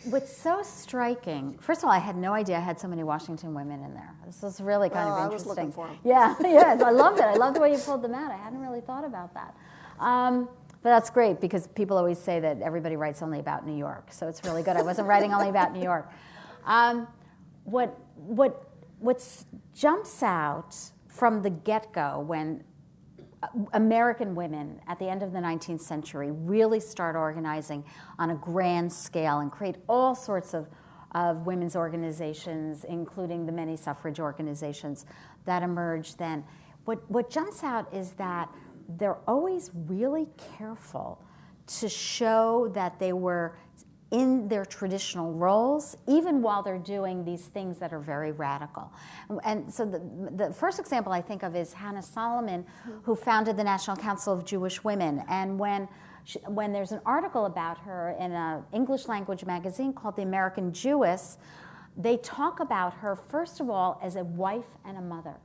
What's so striking, first of all, I had no idea I had so many Washington women in there. This was really kind of interesting. I was looking for them. Yeah, I loved it. I loved the way you pulled them out. I hadn't really thought about that. But that's great because people always say that everybody writes only about New York. So it's really good. I wasn't writing only about New York. What jumps out from the get-go when American women at the end of the 19th century really start organizing on a grand scale and create all sorts of women's organizations, including the many suffrage organizations that emerged then. What jumps out is that they're always really careful to show that they were in their traditional roles, even while they're doing these things that are very radical. And so the first example I think of is Hannah Solomon, who founded the National Council of Jewish Women. And when there's an article about her in an English language magazine called The American Jewess, they talk about her, first of all, as a wife and a mother.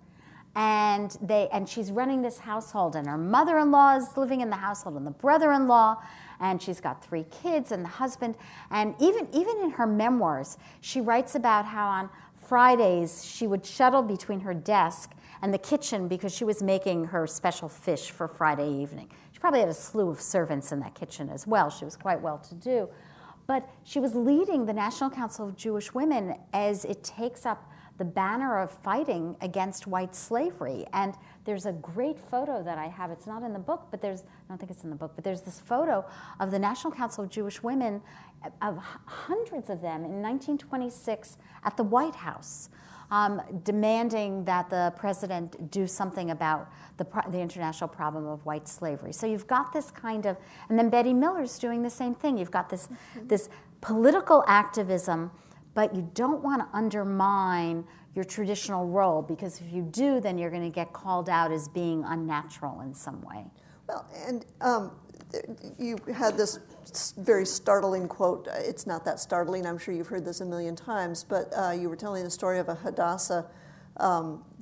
And she's running this household, and her mother-in-law is living in the household, and the brother-in-law, and she's got 3 kids and the husband. And even in her memoirs, she writes about how on Fridays she would shuttle between her desk and the kitchen because she was making her special fish for Friday evening. She probably had a slew of servants in that kitchen as well. She was quite well-to-do. But she was leading the National Council of Jewish Women as it takes up the banner of fighting against white slavery. And there's a great photo that I have. It's not in the book, but I don't think it's in the book, but there's this photo of the National Council of Jewish Women, of hundreds of them in 1926 at the White House, demanding that the president do something about the international problem of white slavery. So you've got this kind of, and then Betty Miller's doing the same thing. You've got this political activism, but you don't want to undermine your traditional role, because if you do, then you're going to get called out as being unnatural in some way. Well, and you had this very startling quote. It's not that startling. I'm sure you've heard this a million times, but you were telling the story of a Hadassah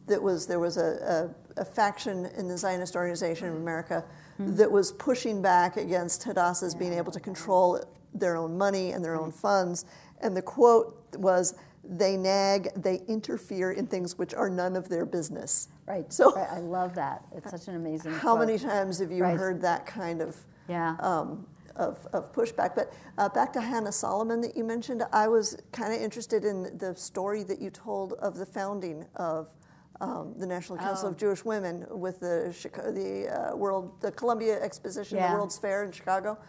there was a faction in the Zionist Organization of America that was pushing back against Hadassah's being able to control their own money and their own funds. And the quote was, "They nag, they interfere in things which are none of their business." Right. So right. I love that. It's such an amazing How quote. many times have you heard that kind of of pushback? But back to Hannah Solomon that you mentioned, I was kind of interested in the story that you told of the founding of the National Council of Jewish Women with the Columbia Exposition, the World's Fair in Chicago.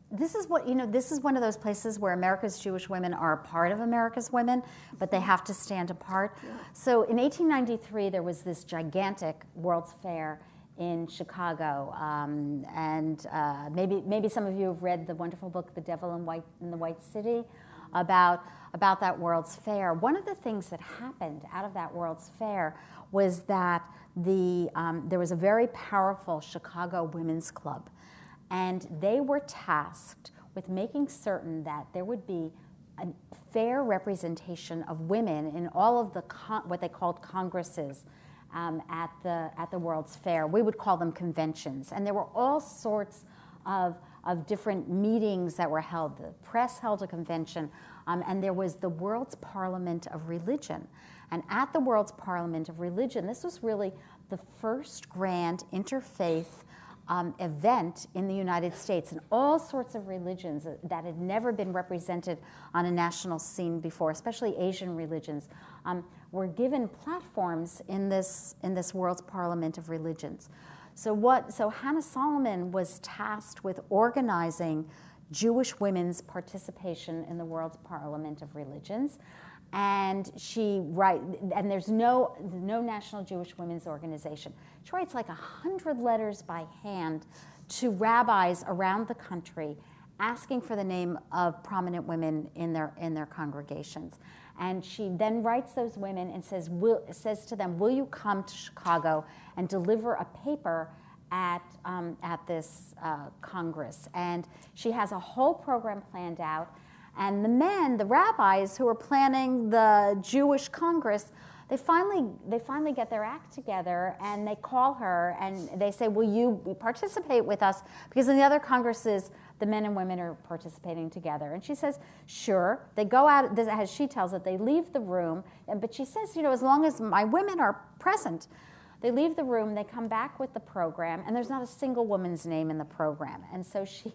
This is one of those places where America's Jewish women are a part of America's women, but they have to stand apart. Yeah. So in 1893, there was this gigantic World's Fair in Chicago, and maybe some of you have read the wonderful book, The Devil in the White City, about that World's Fair. One of the things that happened out of that World's Fair was that there was a very powerful Chicago Women's Club. And they were tasked with making certain that there would be a fair representation of women in all of the what they called congresses at the World's Fair. We would call them conventions. And there were all sorts of different meetings that were held. The press held a convention, and there was the World's Parliament of Religion. And at the World's Parliament of Religion, this was really the first grand interfaith event in the United States, and all sorts of religions that had never been represented on a national scene before, especially Asian religions, were given platforms in this World's Parliament of Religions. So Hannah Solomon was tasked with organizing Jewish women's participation in the world's Parliament of Religions. And and there's no National Jewish Women's Organization. She writes like 100 letters by hand to rabbis around the country asking for the name of prominent women in their congregations. And she then writes those women and says to them, will you come to Chicago and deliver a paper at this Congress? And she has a whole program planned out. And the men, the rabbis who are planning the Jewish Congress, they finally get their act together, and they call her and they say, will you participate with us? Because in the other congresses, the men and women are participating together. And she says, sure. They go out, as she tells it, they leave the room. But she says, as long as my women are present, they leave the room, they come back with the program, and there's not a single woman's name in the program. And so she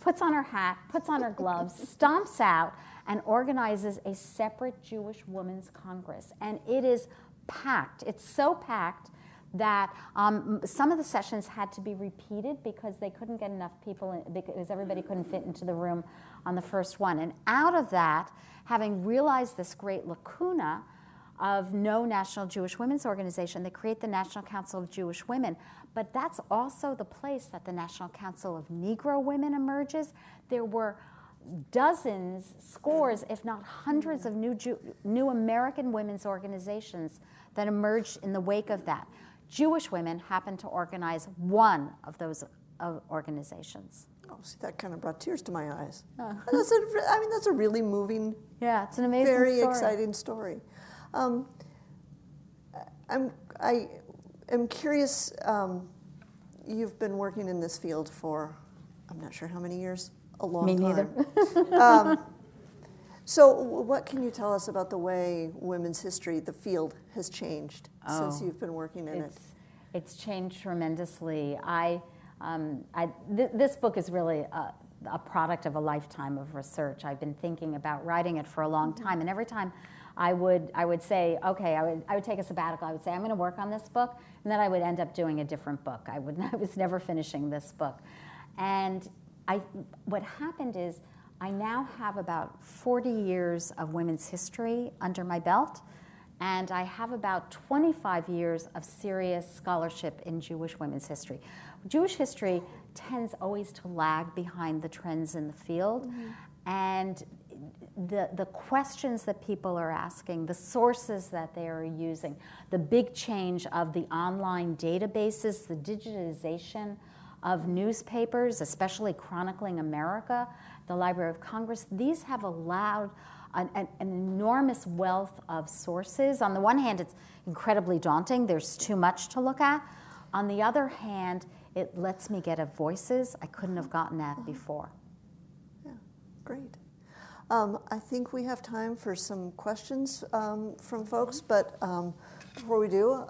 puts on her hat, puts on her gloves, stomps out, and organizes a separate Jewish Women's Congress. And it is packed. It's so packed that some of the sessions had to be repeated because they couldn't get enough people in, because everybody couldn't fit into the room on the first one. And out of that, having realized this great lacuna of no National Jewish Women's Organization, they create the National Council of Jewish Women. But that's also the place that the National Council of Negro Women emerges. There were dozens, scores, if not hundreds of new American women's organizations that emerged in the wake of that. Jewish women happened to organize one of those organizations. Oh, see, that kind of brought tears to my eyes. That's a really moving, it's an amazing very story. exciting story. I am curious, you've been working in this field for, I'm not sure how many years, a long time. Me neither. So what can you tell us about the way women's history, the field, has changed since you've been working in it? It's changed tremendously. This book is really a product of a lifetime of research. I've been thinking about writing it for a long time, and every time I would say, okay, I would take a sabbatical. I would say, I'm going to work on this book, and then I would end up doing a different book. I was never finishing this book. And what happened is I now have about 40 years of women's history under my belt, and I have about 25 years of serious scholarship in Jewish women's history. Jewish history tends always to lag behind the trends in the field, and the questions that people are asking, the sources that they are using, the big change of the online databases, the digitization of newspapers, especially chronicling America, the Library of Congress, these have allowed an enormous wealth of sources. On the one hand, it's incredibly daunting. There's too much to look at. On the other hand, it lets me get at voices I couldn't have gotten at before. Yeah, great. I think we have time for some questions from folks, but before we do,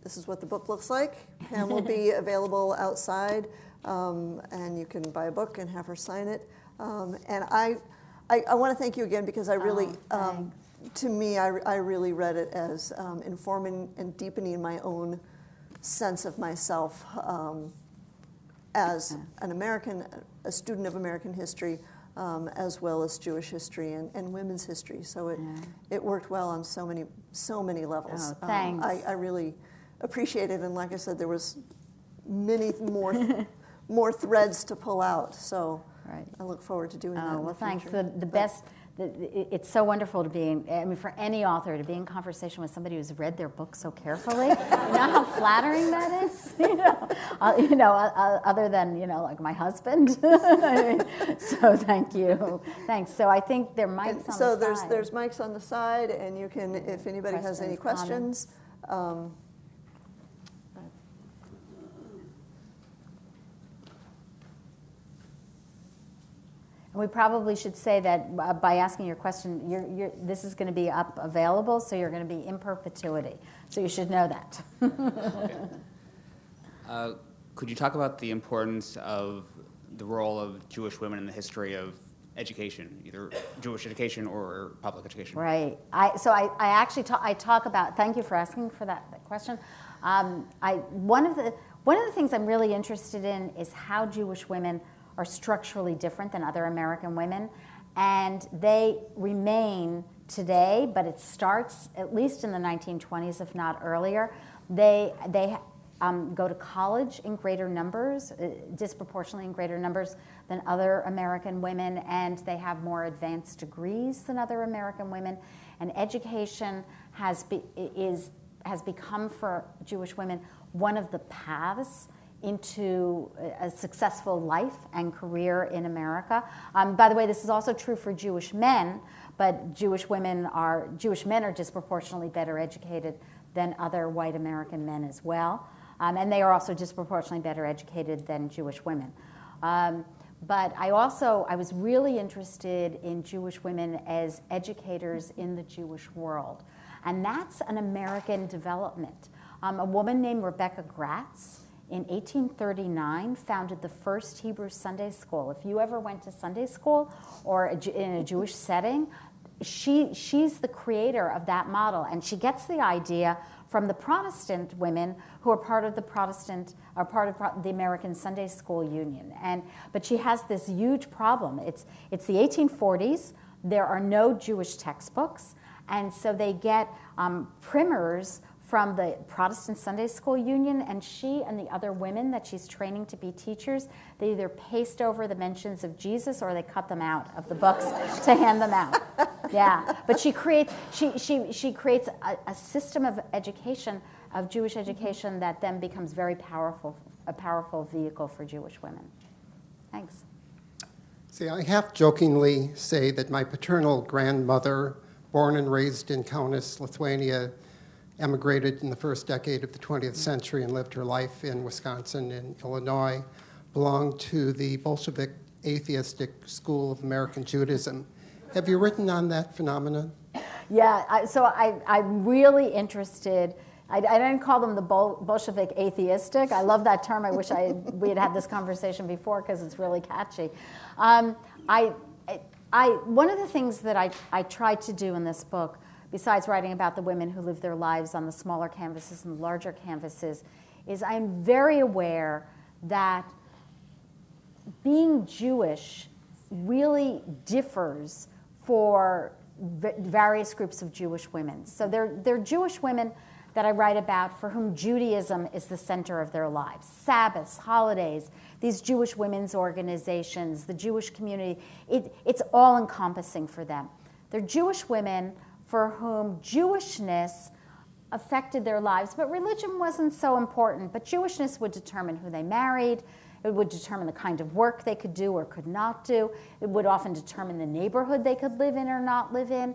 this is what the book looks like. Pam will be available outside, and you can buy a book and have her sign it. And I want to thank you again because I really, to me, I really read it as informing and deepening my own sense of myself as an American, a student of American history, as well as Jewish history and women's history. So it worked well on so many levels. Oh, thanks. I really appreciate it, and like I said, there was many more threads to pull out. So I look forward to doing that. Oh, well, thanks. The best. It's so wonderful to be for any author to be in conversation with somebody who's read their book so carefully. You know how flattering that is. Other than like my husband. So thank you. Thanks. So I think there are mics on the side. So there's mics on the side, and you can, if anybody has any questions. We probably should say that by asking your question, this is going to be available, so you're going to be in perpetuity. So you should know that. Okay. Could you talk about the importance of the role of Jewish women in the history of education, either Jewish education or public education? Right. I actually talk about. Thank you for asking for that question. One of the things I'm really interested in is how Jewish women are structurally different than other American women, and they remain today, but it starts at least in the 1920s, if not earlier. They go to college in greater numbers, disproportionately in greater numbers than other American women, and they have more advanced degrees than other American women. And education has become for Jewish women one of the paths into a successful life and career in America. By the way, this is also true for Jewish men, but Jewish men are disproportionately better educated than other white American men as well. And they are also disproportionately better educated than Jewish women. But I was really interested in Jewish women as educators in the Jewish world. And that's an American development. A woman named Rebecca Gratz in 1839 founded the first Hebrew Sunday school. If you ever went to Sunday school or in a Jewish setting, she's the creator of that model. And she gets the idea from the Protestant women who are part of the American Sunday School Union. But she has this huge problem. It's the 1840s. There are no Jewish textbooks. And so they get primers from the Protestant Sunday School Union, and she and the other women that she's training to be teachers, they either paste over the mentions of Jesus or they cut them out of the books to hand them out. Yeah, but she creates a system of education, of Jewish education, that then becomes a powerful vehicle for Jewish women. Thanks. See, I half jokingly say that my paternal grandmother, born and raised in Kaunas, Lithuania, emigrated in the first decade of the 20th century and lived her life in Wisconsin and Illinois, belonged to the Bolshevik atheistic school of American Judaism. Have you written on that phenomenon? Yeah, I'm really interested. I didn't call them the Bolshevik atheistic. I love that term. I wish we had had this conversation before because it's really catchy. One of the things that I tried to do in this book, besides writing about the women who live their lives on the smaller canvases and the larger canvases, is I'm very aware that being Jewish really differs for various groups of Jewish women. So there are Jewish women that I write about for whom Judaism is the center of their lives. Sabbaths, holidays, these Jewish women's organizations, the Jewish community, it's all-encompassing for them. They're Jewish women for whom Jewishness affected their lives, but religion wasn't so important. But Jewishness would determine who they married. It would determine the kind of work they could do or could not do. It would often determine the neighborhood they could live in or not live in.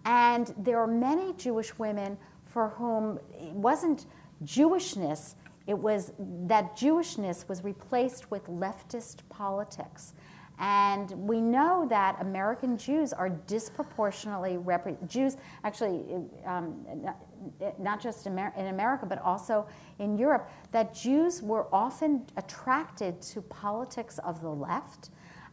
And there are many Jewish women for whom it wasn't Jewishness, it was that Jewishness was replaced with leftist politics. And we know that American Jews are disproportionately Jews, actually, not just in America, but also in Europe, that Jews were often attracted to politics of the left,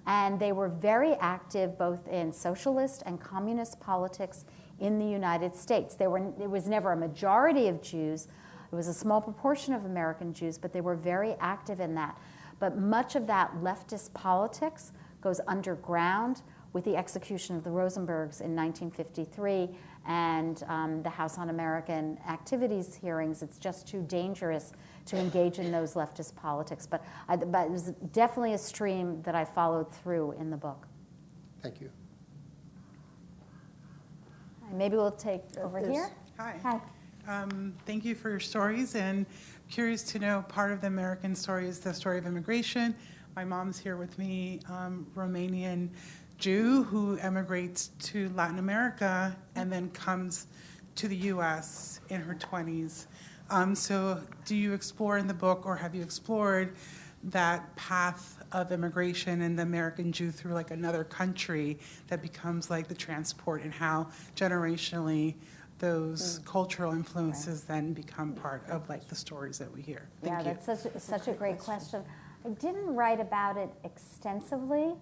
and they were very active both in socialist and communist politics in the United States. There was never a majority of Jews. It was a small proportion of American Jews, but they were very active in that. But much of that leftist politics goes underground with the execution of the Rosenbergs in 1953 and the House Un-American Activities hearings. It's just too dangerous to engage in those leftist politics. But it was definitely a stream that I followed through in the book. Thank you. Maybe we'll take over here. Hi. Hi. Thank you for your stories, and curious to know, part of the American story is the story of immigration. My mom's here with me, Romanian Jew who emigrates to Latin America and then comes to the U.S. in her 20s. So do you explore in the book, or have you explored that path of immigration and the American Jew through like another country that becomes like the transport, and how generationally those cultural influences then become part of like the stories that we hear? Thank you. That's such a great question. I didn't write about it extensively,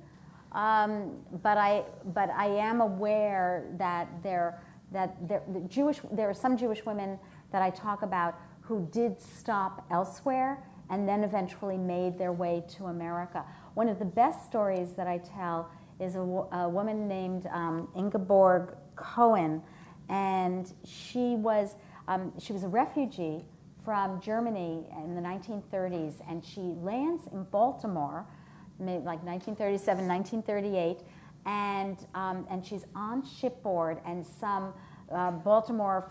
but I am aware that there are some Jewish women that I talk about who did stop elsewhere and then eventually made their way to America. One of the best stories that I tell is a woman named Ingeborg Cohen, and she was a refugee from Germany in the 1930s, and she lands in Baltimore, maybe like 1937, 1938, and she's on shipboard, and some Baltimore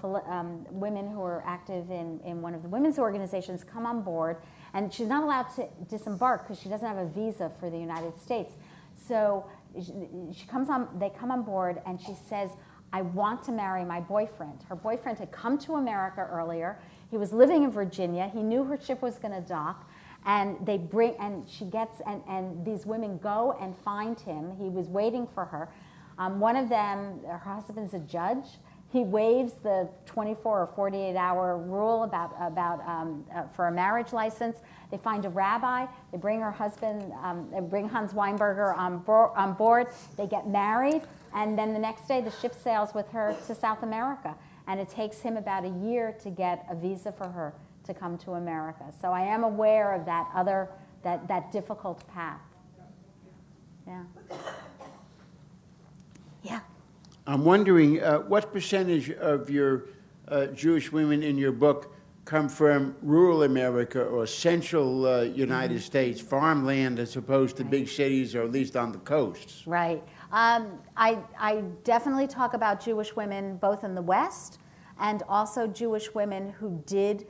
women who are active in one of the women's organizations come on board, and she's not allowed to disembark because she doesn't have a visa for the United States. So they come on board, and she says, I want to marry my boyfriend. Her boyfriend had come to America earlier. He was living in Virginia. He knew her ship was going to dock. And and these women go and find him. He was waiting for her. One of them, her husband's a judge. He waives the 24 or 48-hour rule for a marriage license. They find a rabbi. They bring her husband, they bring Hans Weinberger on board. They get married, and then the next day the ship sails with her to South America. And it takes him about a year to get a visa for her to come to America. So I am aware of that difficult path. Yeah. Yeah. I'm wondering what percentage of your Jewish women in your book come from rural America or central United States, farmland as opposed to big cities or at least on the coasts? Right. I definitely talk about Jewish women both in the West and also Jewish women who did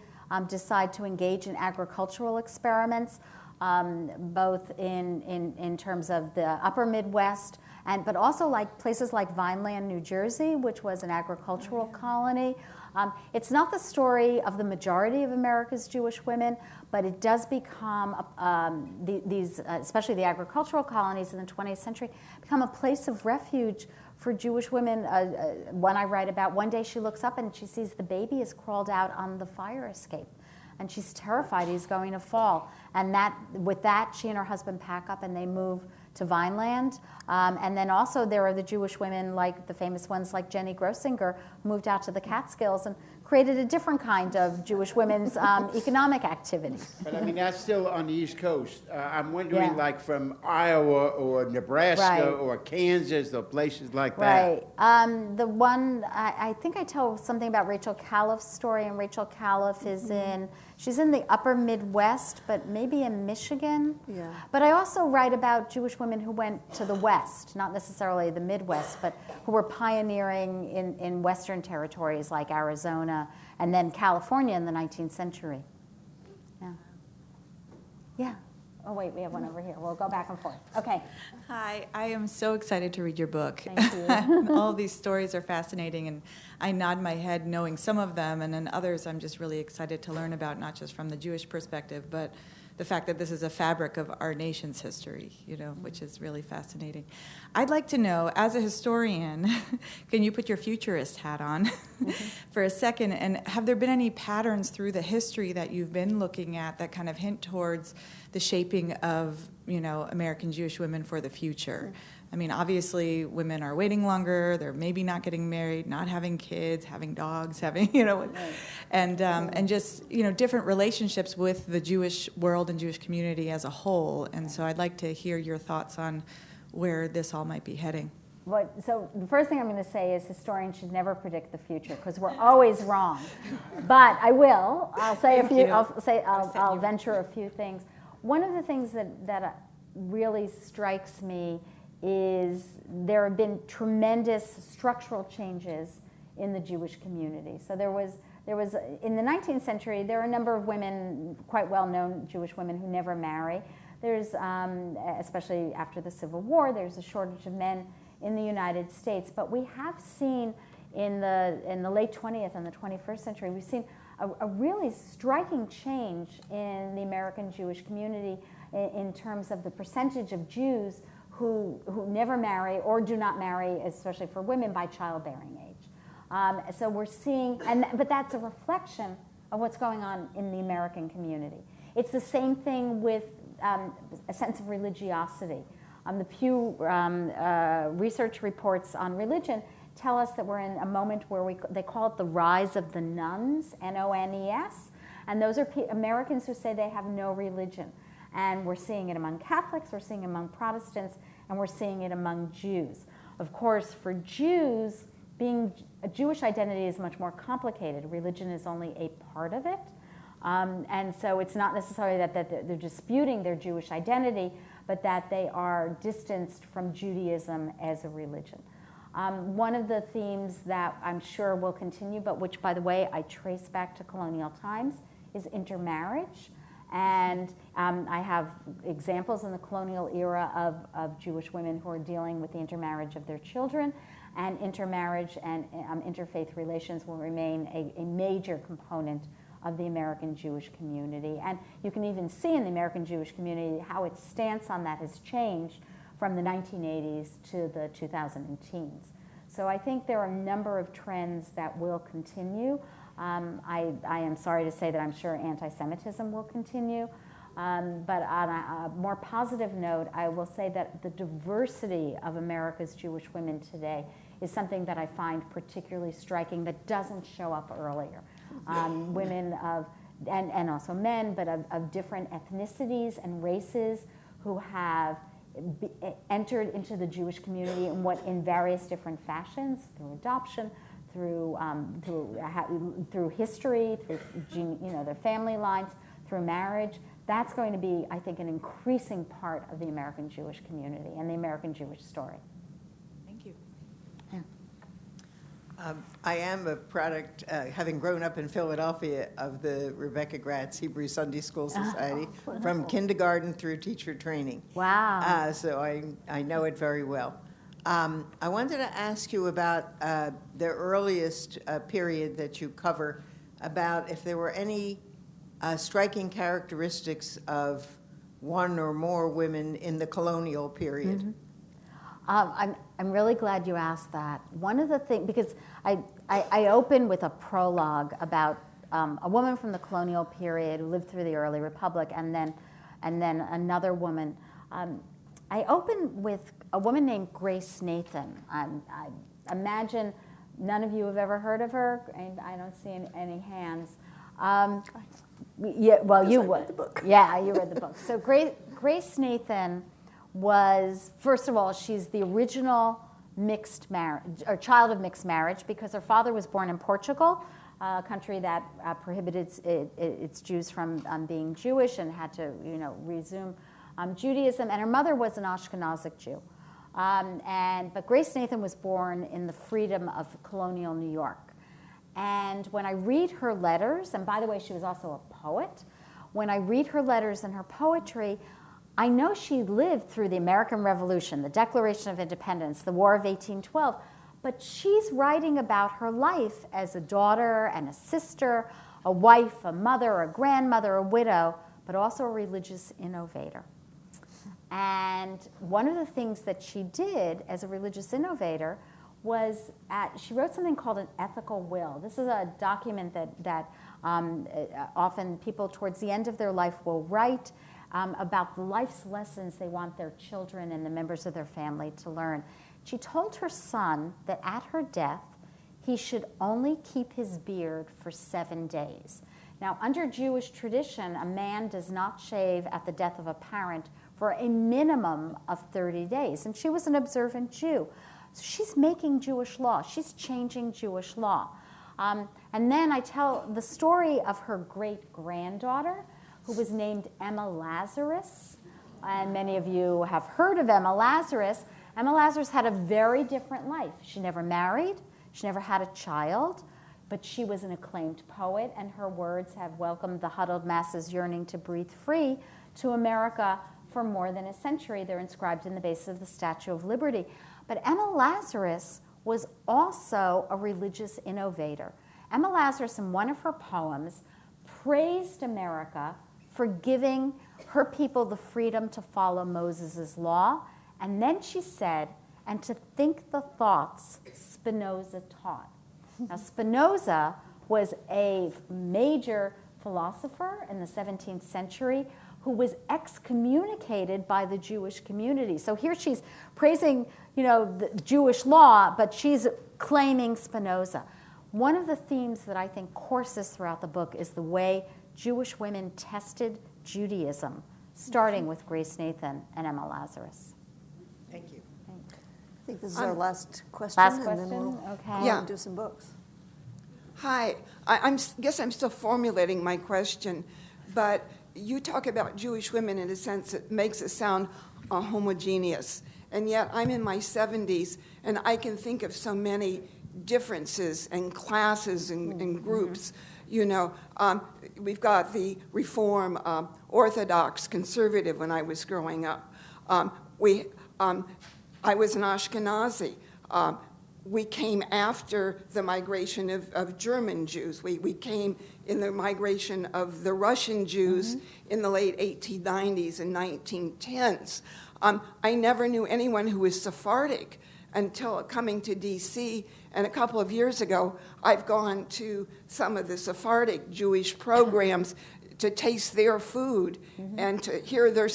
decide to engage in agricultural experiments, both in terms of the upper Midwest, but also like places like Vineland, New Jersey, which was an agricultural colony. It's not the story of the majority of America's Jewish women, but it does become, especially the agricultural colonies in the 20th century, become a place of refuge for Jewish women. One I write about, one day she looks up and she sees the baby has crawled out on the fire escape. And she's terrified he's going to fall. And with that, she and her husband pack up and they move to Vineland. And then also there are the Jewish women, like the famous ones like Jenny Grossinger, who moved out to the Catskills and created a different kind of Jewish women's economic activity. But I mean, that's still on the East Coast. I'm wondering, like from Iowa or Nebraska or Kansas, or places like that. Right. The one, I think I tell something about Rachel Califf's story, and Rachel Califf is she's in the upper Midwest, but maybe in Michigan. Yeah. But I also write about Jewish women who went to the West, not necessarily the Midwest, but who were pioneering in Western territories like Arizona and then California in the 19th century. Yeah. Yeah. Oh, wait, we have one over here. We'll go back and forth. Okay. Hi, I am so excited to read your book. Thank you. All these stories are fascinating, and I nod my head knowing some of them, and then others I'm just really excited to learn about, not just from the Jewish perspective, but the fact that this is a fabric of our nation's history, which is really fascinating. I'd like to know, as a historian, can you put your futurist hat on for a second, and have there been any patterns through the history that you've been looking at that kind of hint towards the shaping of, American Jewish women for the future? I mean, obviously, women are waiting longer. They're maybe not getting married, not having kids, having dogs, having, and just, different relationships with the Jewish world and Jewish community as a whole. And so I'd like to hear your thoughts on where this all might be heading. So the first thing I'm going to say is historians should never predict the future because we're always wrong. But I will. I'll say a few. I'll venture a few things. One of the things that really strikes me is there have been tremendous structural changes in the Jewish community. So there was in the 19th century, there are a number of women, quite well-known Jewish women, who never marry. There's, especially after the Civil War, there's a shortage of men in the United States. But we have seen in the late 20th and the 21st century, we've seen a really striking change in the American Jewish community in terms of the percentage of Jews who never marry or do not marry, especially for women, by childbearing age. So we're seeing, but that's a reflection of what's going on in the American community. It's the same thing with a sense of religiosity. The Pew research reports on religion tell us that we're in a moment where they call it the rise of the nones, N-O-N-E-S, and those are Americans who say they have no religion. And we're seeing it among Catholics, we're seeing it among Protestants, and we're seeing it among Jews. Of course, for Jews, being a Jewish identity is much more complicated. Religion is only a part of it. And so it's not necessarily that they're disputing their Jewish identity, but that they are distanced from Judaism as a religion. One of the themes that I'm sure will continue, but which, by the way, I trace back to colonial times, is intermarriage. And I have examples in the colonial era of Jewish women who are dealing with the intermarriage of their children, and intermarriage and interfaith relations will remain a major component of the American Jewish community. And you can even see in the American Jewish community how its stance on that has changed from the 1980s to the 2010s. So I think there are a number of trends that will continue. I am sorry to say that I'm sure anti-Semitism will continue. But on a more positive note, I will say that the diversity of America's Jewish women today is something that I find particularly striking that doesn't show up earlier. Women of, and also men, but of different ethnicities and races who have entered into the Jewish community in various different fashions, through adoption, through history, through their family lines, through marriage. That's going to be, I think, an increasing part of the American Jewish community and the American Jewish story. Thank you. I am a product, having grown up in Philadelphia, of the Rebecca Gratz Hebrew Sunday School Society, from kindergarten through teacher training. Wow. So I know it very well. I wanted to ask you about the earliest period that you cover, about if there were any striking characteristics of one or more women in the colonial period. Mm-hmm. I'm really glad you asked that. One of the things, because I open with a prologue about a woman from the colonial period who lived through the early republic, and then another woman. I open with a woman named Grace Nathan. I imagine none of you have ever heard of her, and I don't see any hands. Yeah, well, you would. Read the book. Yeah, you read the book. So Grace Nathan was, first of all, she's the original mixed marriage, or child of mixed marriage, because her father was born in Portugal, a country that prohibited its Jews from being Jewish and had to, resume Judaism, and her mother was an Ashkenazic Jew. But Grace Nathan was born in the freedom of colonial New York. And when I read her letters, and by the way, she was also a poet, when I read her letters and her poetry, I know she lived through the American Revolution, the Declaration of Independence, the War of 1812, but she's writing about her life as a daughter and a sister, a wife, a mother, a grandmother, a widow, but also a religious innovator. And one of the things that she did as a religious innovator was she wrote something called an ethical will. This is a document that often people towards the end of their life will write about life's lessons they want their children and the members of their family to learn. She told her son that at her death, he should only keep his beard for 7 days. Now, under Jewish tradition, a man does not shave at the death of a parent for a minimum of 30 days. And she was an observant Jew. So she's making Jewish law. She's changing Jewish law. And then I tell the story of her great-granddaughter, who was named Emma Lazarus. And many of you have heard of Emma Lazarus. Emma Lazarus had a very different life. She never married. She never had a child. But she was an acclaimed poet, and her words have welcomed the huddled masses yearning to breathe free to America for more than a century. They're inscribed in the base of the Statue of Liberty. But Emma Lazarus was also a religious innovator. Emma Lazarus, in one of her poems, praised America for giving her people the freedom to follow Moses' law. And then she said, and to think the thoughts Spinoza taught. Now, Spinoza was a major philosopher in the 17th century who was excommunicated by the Jewish community. So here she's praising, the Jewish law, but she's claiming Spinoza. One of the themes that I think courses throughout the book is the way Jewish women tested Judaism starting with Grace Nathan and Emma Lazarus. Thank you. I think this is our last question. Last and then question? we'll Okay. Yeah. do some books. Hi, guess I'm still formulating my question, but you talk about Jewish women in a sense that makes it sound homogeneous, and yet I'm in my 70s, and I can think of so many differences and classes and groups. You know, we've got the Reform, Orthodox, Conservative when I was growing up. I was an Ashkenazi. We came after the migration of German Jews. We came in the migration of the Russian Jews in the late 1890s and 1910s. I never knew anyone who was Sephardic until coming to D.C., and a couple of years ago, I've gone to some of the Sephardic Jewish programs to taste their food and to hear their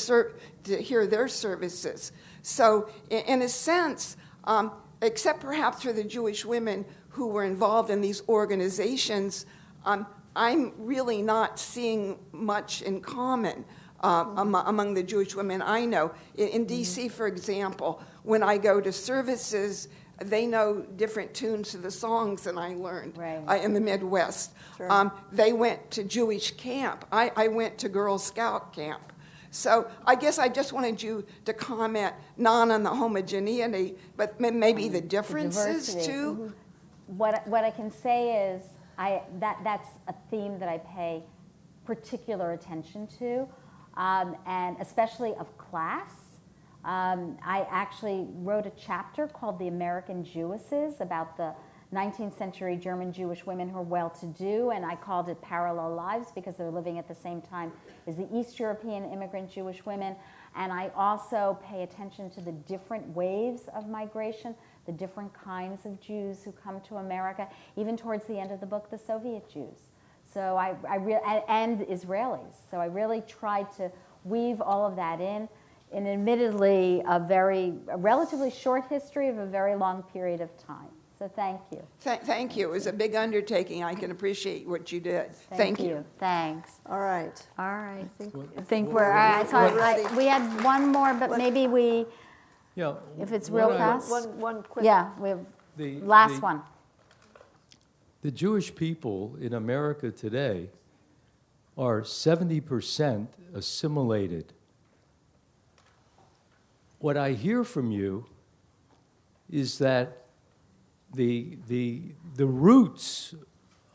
services. So, in a sense, except perhaps for the Jewish women who were involved in these organizations, I'm really not seeing much in common among the Jewish women I know. In D.C., for example, when I go to services, they know different tunes to the songs than I learned in the Midwest. Sure. They went to Jewish camp. I went to Girl Scout camp. So I guess I just wanted you to comment not on the homogeneity, but maybe the differences diversity. too. What I can say is that's a theme that I pay particular attention to, and especially of class. I actually wrote a chapter called The American Jewesses about the 19th century German Jewish women who are well-to-do, and I called it Parallel Lives because they're living at the same time as the East European immigrant Jewish women. And I also pay attention to the different waves of migration, the different kinds of Jews who come to America, even towards the end of the book, the Soviet Jews. So and Israelis. So I really tried to weave all of that in admittedly a relatively short history of a very long period of time. So thank you. Thank you. It was a big undertaking. I can appreciate what you did. Thank you. Thanks. All right. All right. I think we're all right. So we had one more, but maybe we, Yeah. if it's real fast. One quick. Yeah, we have The last one. The Jewish people in America today are 70% assimilated. What I hear from you is that the roots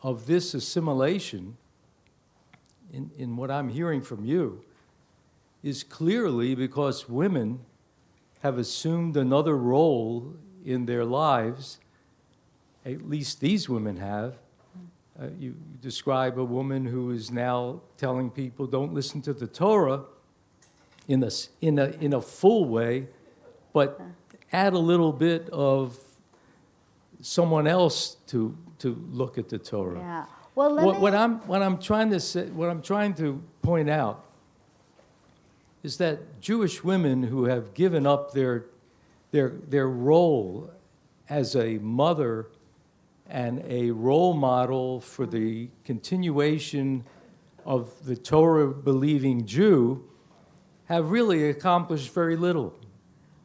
of this assimilation, in what I'm hearing from you, is clearly because women have assumed another role in their lives. At least these women have. You describe a woman who is now telling people, don't listen to the Torah in a full way, but add a little bit of someone else to look at the Torah. Yeah. Well, what I'm trying to point out is that Jewish women who have given up their role as a mother and a role model for the continuation of the Torah-believing Jew have really accomplished very little.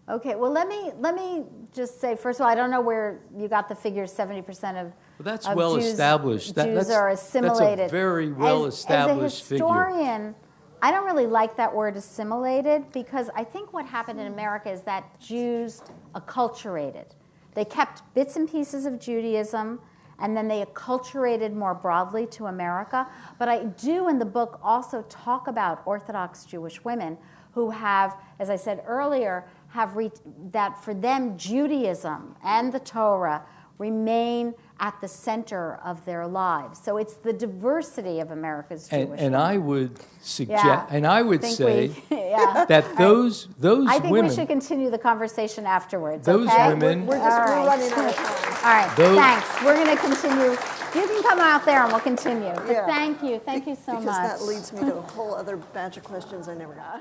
Okay, well, let me just say, first of all, I don't know where you got the figure 70% of Well, that's of well Jews, established. Jews are assimilated. That's a very well established figure. As a historian, I don't really like that word assimilated because I think what happened in America is that Jews acculturated. They kept bits and pieces of Judaism, and then they acculturated more broadly to America. But I do in the book also talk about Orthodox Jewish women who have, as I said earlier, that for them Judaism and the Torah remain at the center of their lives. So it's the diversity of America's Jewish women. And I would suggest, and I would say that those I think women, we should continue the conversation afterwards. Those okay? women. We're running out of time. All right, thanks. We're going to continue. You can come out there and we'll continue. But Yeah. thank you so much. Because that leads me to a whole other batch of questions I never got.